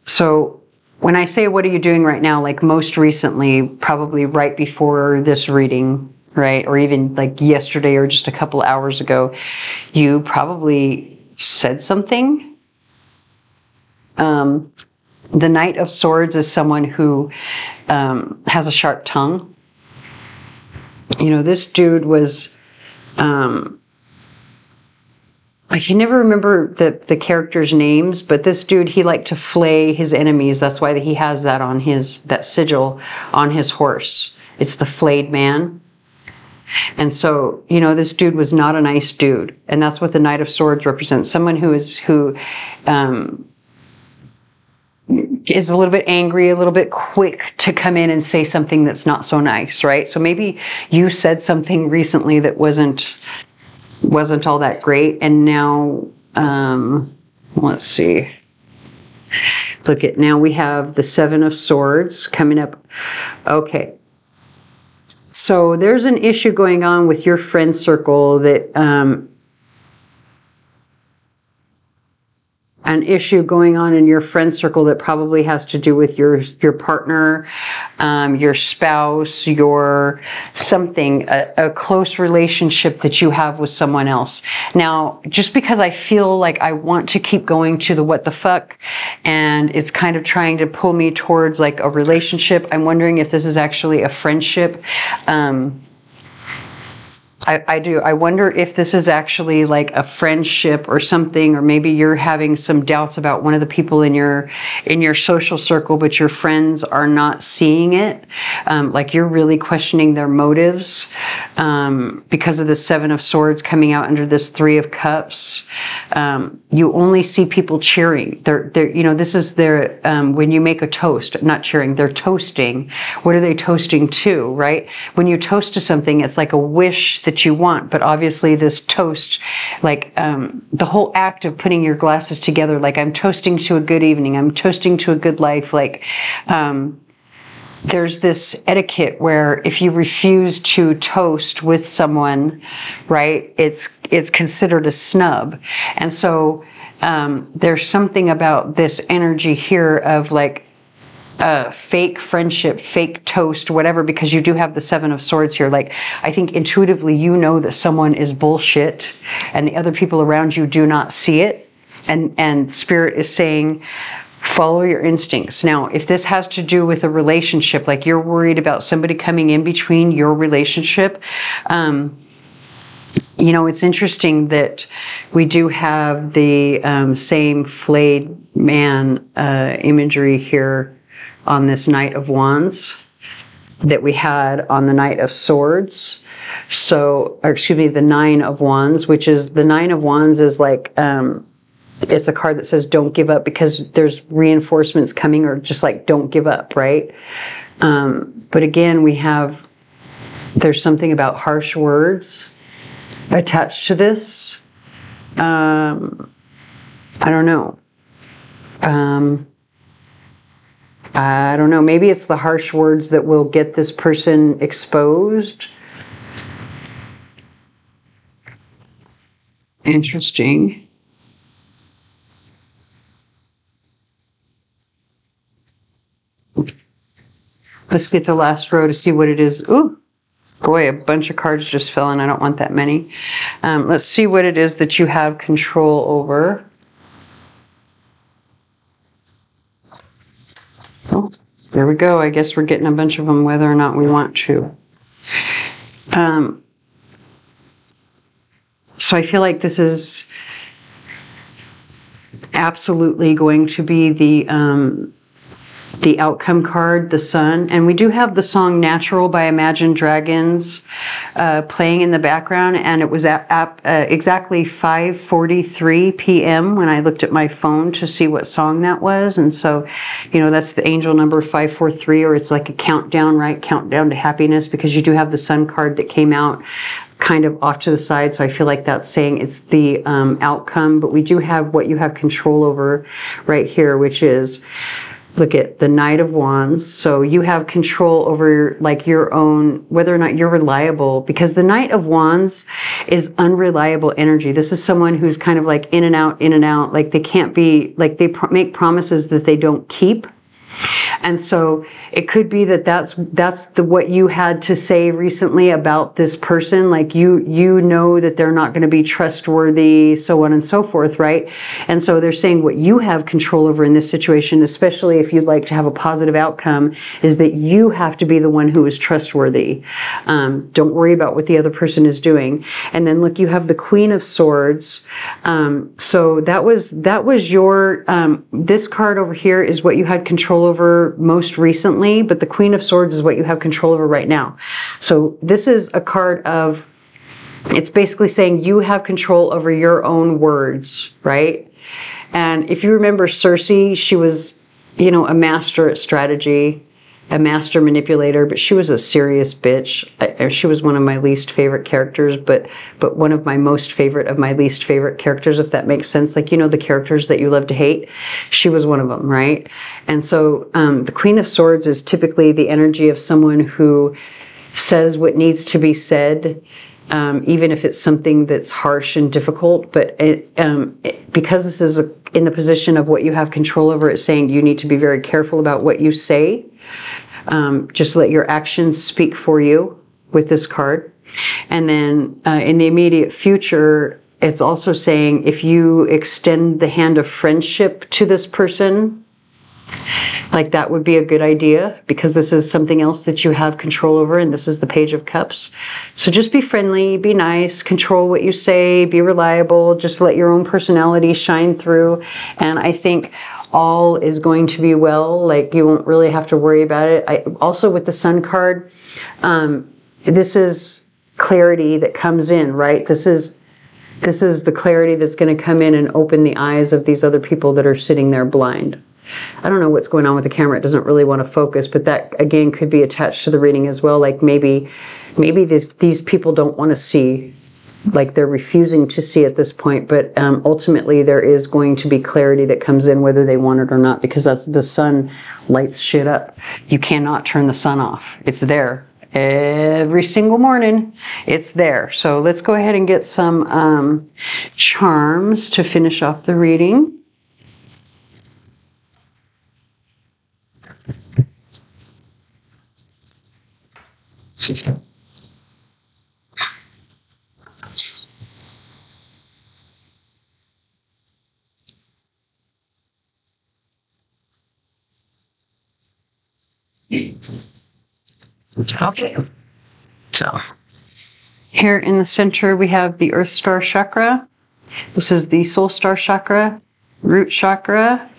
So when I say what are you doing right now, like most recently, probably right before this reading, right? Or even like yesterday or just a couple hours ago, you probably said something. The Knight of Swords is someone who has a sharp tongue. You know, this dude was... I can never remember the characters' names, but this dude, he liked to flay his enemies. That's why he has that on that sigil on his horse. It's the flayed man. And so, you know, this dude was not a nice dude. And that's what the Knight of Swords represents. Someone who is a little bit angry, a little bit quick to come in and say something that's not so nice, right? So maybe you said something recently that wasn't all that great, and now let's see. Look at, now we have the Seven of Swords coming up. Okay. So there's an issue going on with your friend circle that an issue going on in your friend circle that probably has to do with your partner, your spouse, your something, a close relationship that you have with someone else. Now, just because I feel like I want to keep going to the what the fuck, and it's kind of trying to pull me towards like a relationship, I'm wondering if this is actually a friendship. I wonder if this is actually like a friendship or something, or maybe you're having some doubts about one of the people in your social circle, but your friends are not seeing it. Like you're really questioning their motives because of the Seven of Swords coming out under this Three of Cups. You only see people cheering. They're you know, this is their when you make a toast, not cheering, they're toasting. What are they toasting to, right? When you toast to something, it's like a wish that that you want. But obviously this toast, like the whole act of putting your glasses together, like I'm toasting to a good evening, I'm toasting to a good life, like there's this etiquette where if you refuse to toast with someone, right, it's considered a snub. And so there's something about this energy here of like fake friendship, fake toast, whatever, because you do have the Seven of Swords here. Like, I think intuitively you know that someone is bullshit and the other people around you do not see it. And Spirit is saying, follow your instincts. Now, if this has to do with a relationship, like you're worried about somebody coming in between your relationship, you know, it's interesting that we do have the same flayed man imagery here on this Knight of Wands that we had on the Knight of Swords. So, or excuse me, the Nine of Wands, which is, the Nine of Wands is like, it's a card that says don't give up, because there's reinforcements coming, or just like don't give up, right? But again, there's something about harsh words attached to this. I don't know. I don't know. Maybe it's the harsh words that will get this person exposed. Interesting. Let's get the last row to see what it is. Ooh, boy, a bunch of cards just fell in. I don't want that many. Let's see what it is that you have control over. Oh, there we go. I guess we're getting a bunch of them whether or not we want to. So I feel like this is absolutely going to be the outcome card, the Sun. And we do have the song Natural by Imagine Dragons playing in the background, and it was at exactly 5:43 p.m. when I looked at my phone to see what song that was. And so, you know, that's the angel number 543, or it's like a countdown, right? Countdown to happiness, because you do have the Sun card that came out kind of off to the side. So I feel like that's saying it's the outcome. But we do have what you have control over right here, which is, look at the Knight of Wands. So you have control over like your own, whether or not you're reliable, because the Knight of Wands is unreliable energy. This is someone who's kind of like in and out, like they can't be, like they make promises that they don't keep. And so it could be that that's what you had to say recently about this person. Like you know that they're not going to be trustworthy, so on and so forth, right? And so they're saying what you have control over in this situation, especially if you'd like to have a positive outcome, is that you have to be the one who is trustworthy. Don't worry about what the other person is doing. And then look, you have the Queen of Swords. So that was your, this card over here is what you had control over most recently, but the Queen of Swords is what you have control over right now. So this is a card of, it's basically saying you have control over your own words, right? And if you remember Cersei, she was, you know, a master at strategy, a master manipulator, but she was a serious bitch. She was one of my least favorite characters, but one of my most favorite of my least favorite characters, if that makes sense. Like, you know, the characters that you love to hate, she was one of them, right? And so the Queen of Swords is typically the energy of someone who says what needs to be said, even if it's something that's harsh and difficult. But because this is in the position of what you have control over, it's saying you need to be very careful about what you say. Just let your actions speak for you with this card. And then in the immediate future, it's also saying if you extend the hand of friendship to this person, like that would be a good idea, because this is something else that you have control over, and this is the Page of Cups. So just be friendly, be nice, control what you say, be reliable, just let your own personality shine through. And I think all is going to be well. Like, you won't really have to worry about it. Also with the Sun card, this is clarity that comes in, right? This is the clarity that's going to come in and open the eyes of these other people that are sitting there blind. I don't know what's going on with the camera. It doesn't really want to focus, but that again could be attached to the reading as well. Like maybe maybe these people don't want to see, like they're refusing to see at this point, but ultimately there is going to be clarity that comes in whether they want it or not, because that's the sun lights shit up. You cannot turn the sun off. It's there. Every single morning, it's there. So let's go ahead and get some charms to finish off the reading. Okay, so here in the center we have the Earth Star Chakra. This is the Soul Star Chakra, Root Chakra,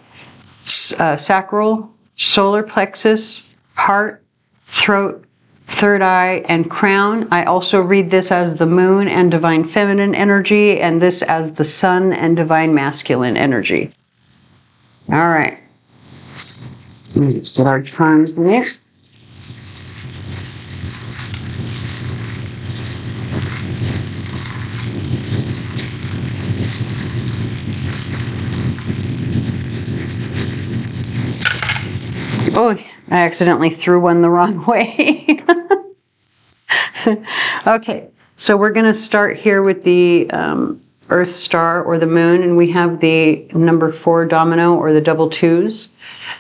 Sacral, Solar Plexus, Heart, Throat, Third Eye, and Crown. I also read this as the Moon and Divine Feminine energy, and this as the Sun and Divine Masculine energy. All right, let's get our charms next. Oh, I accidentally threw one the wrong way. Okay, so we're going to start here with the Earth Star or the Moon, and we have the number 4 domino or the double twos.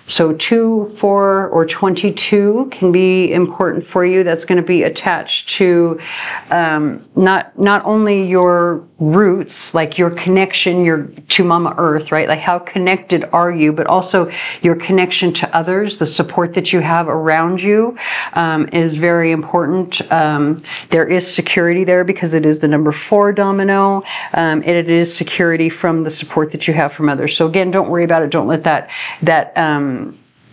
So 2, 4, or 22 can be important for you. That's going to be attached to not only your roots, like your connection to Mama Earth, right? Like how connected are you, but also your connection to others, the support that you have around you is very important. There is security there because it is the number 4 domino, and it is security from the support that you have from others. So again, don't worry about it. Don't let that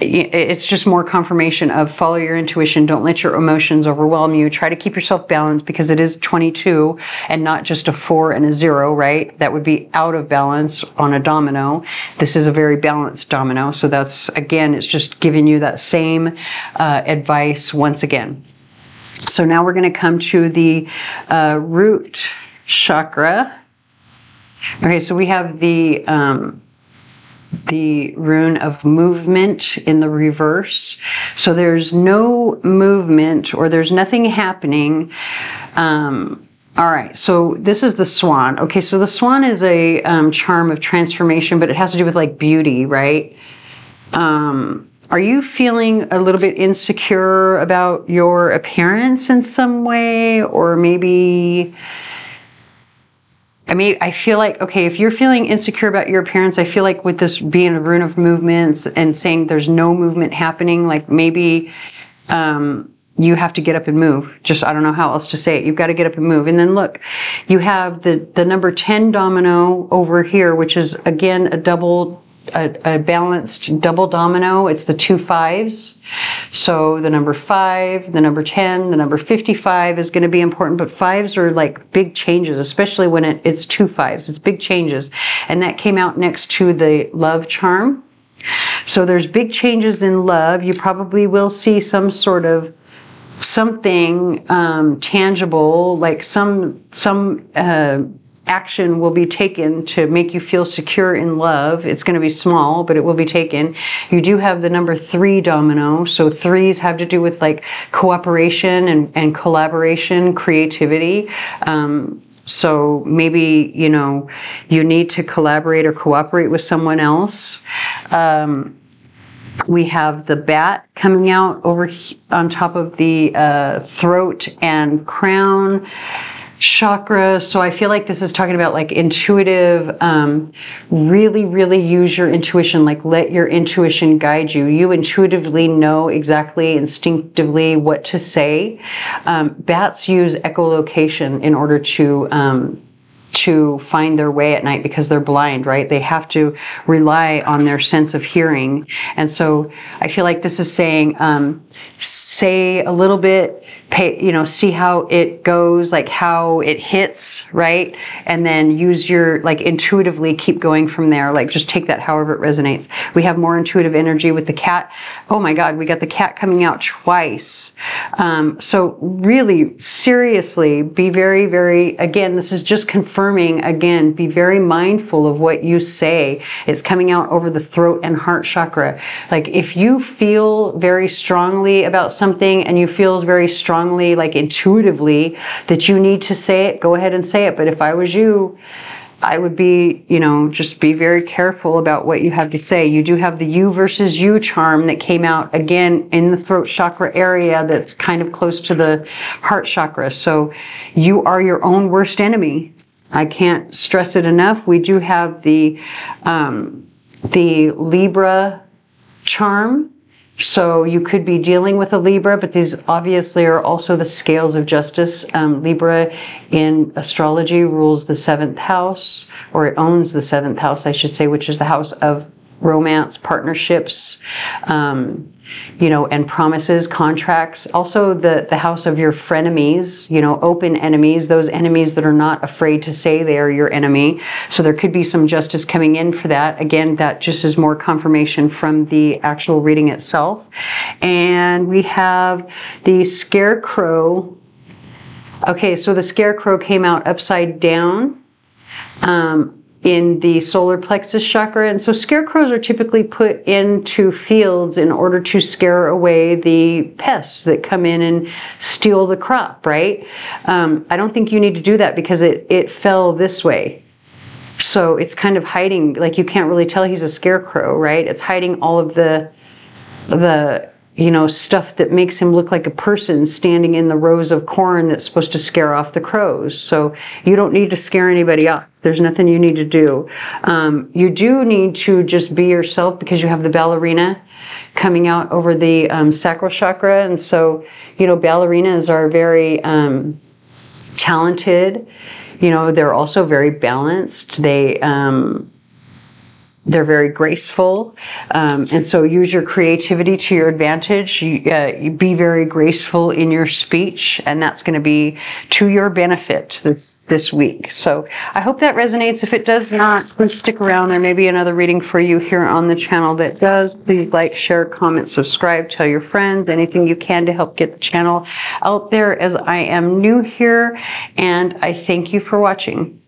it's just more confirmation of follow your intuition. Don't let your emotions overwhelm you. Try to keep yourself balanced because it is 22 and not just a 4 and a 0, right? That would be out of balance on a domino. This is a very balanced domino. So that's, again, it's just giving you that same advice once again. So now we're going to come to the root chakra. Okay, so we have the rune of movement in the reverse. So there's no movement or there's nothing happening. All right, so this is the swan. Okay, so the swan is a charm of transformation, but it has to do with like beauty, right? Are you feeling a little bit insecure about your appearance in some way? Or maybe... I feel like, okay, if you're feeling insecure about your appearance, I feel like with this being a rune of movements and saying there's no movement happening, like maybe you have to get up and move. Just, I don't know how else to say it. You've got to get up and move. And then look, you have the number 10 domino over here, which is, again, a balanced double domino. It's the 2 5s. So the number 5, the number 10, the number 55 is going to be important, but 5s are like big changes, especially when it's 2 5s. It's big changes. And that came out next to the love charm. So there's big changes in love. You probably will see some sort of something tangible, like some action will be taken to make you feel secure in love. It's going to be small, but it will be taken. You do have the number 3 domino. So 3s have to do with like cooperation and collaboration, creativity. So maybe, you know, you need to collaborate or cooperate with someone else. We have the bat coming out over on top of the throat and crown chakra. So I feel like this is talking about like intuitive, really use your intuition, like let your intuition guide you. You intuitively know exactly, instinctively what to say. Bats use echolocation in order to to find their way at night because they're blind, right? They have to rely on their sense of hearing. And so I feel like this is saying, say a little bit, pay, you know, see how it goes, like how it hits, right? And then use your, like, intuitively keep going from there. Like, just take that however it resonates. We have more intuitive energy with the cat. Oh my God, we got the cat coming out twice. So really, seriously, be very, very, again, this is just confirming, again, be very mindful of what you say. It's coming out over the throat and heart chakra. Like, if you feel very strongly about something and you feel very strongly, like intuitively, that you need to say it, go ahead and say it. But if I was you, I would be, you know, just be very careful about what you have to say. You do have the you versus you charm that came out again in the throat chakra area that's kind of close to the heart chakra. So you are your own worst enemy. I can't stress it enough. We do have the Libra charm. So you could be dealing with a Libra, but these obviously are also the scales of justice. Libra in astrology rules the 7th house, or it owns the 7th house, I should say, which is the house of romance, partnerships, you know, and promises, contracts. Also the house of your frenemies, you know, open enemies, those enemies that are not afraid to say they are your enemy. So there could be some justice coming in for that. Again, that just is more confirmation from the actual reading itself. And we have the Scarecrow. Okay, so the Scarecrow came out upside down. In the solar plexus chakra. And so scarecrows are typically put into fields in order to scare away the pests that come in and steal the crop, right? I don't think you need to do that because it fell this way. So it's kind of hiding, like you can't really tell he's a scarecrow, right? It's hiding all of the you know, stuff that makes him look like a person standing in the rows of corn that's supposed to scare off the crows. So you don't need to scare anybody off. There's nothing you need to do. You do need to just be yourself because you have the ballerina coming out over the sacral chakra. And so, you know, ballerinas are very talented. You know, they're also very balanced. They're very graceful, and so use your creativity to your advantage. You be very graceful in your speech, and that's going to be to your benefit this week. So I hope that resonates. If it does not, please stick around. There may be another reading for you here on the channel that does. Please like, share, comment, subscribe, tell your friends, anything you can to help get the channel out there, as I am new here, and I thank you for watching.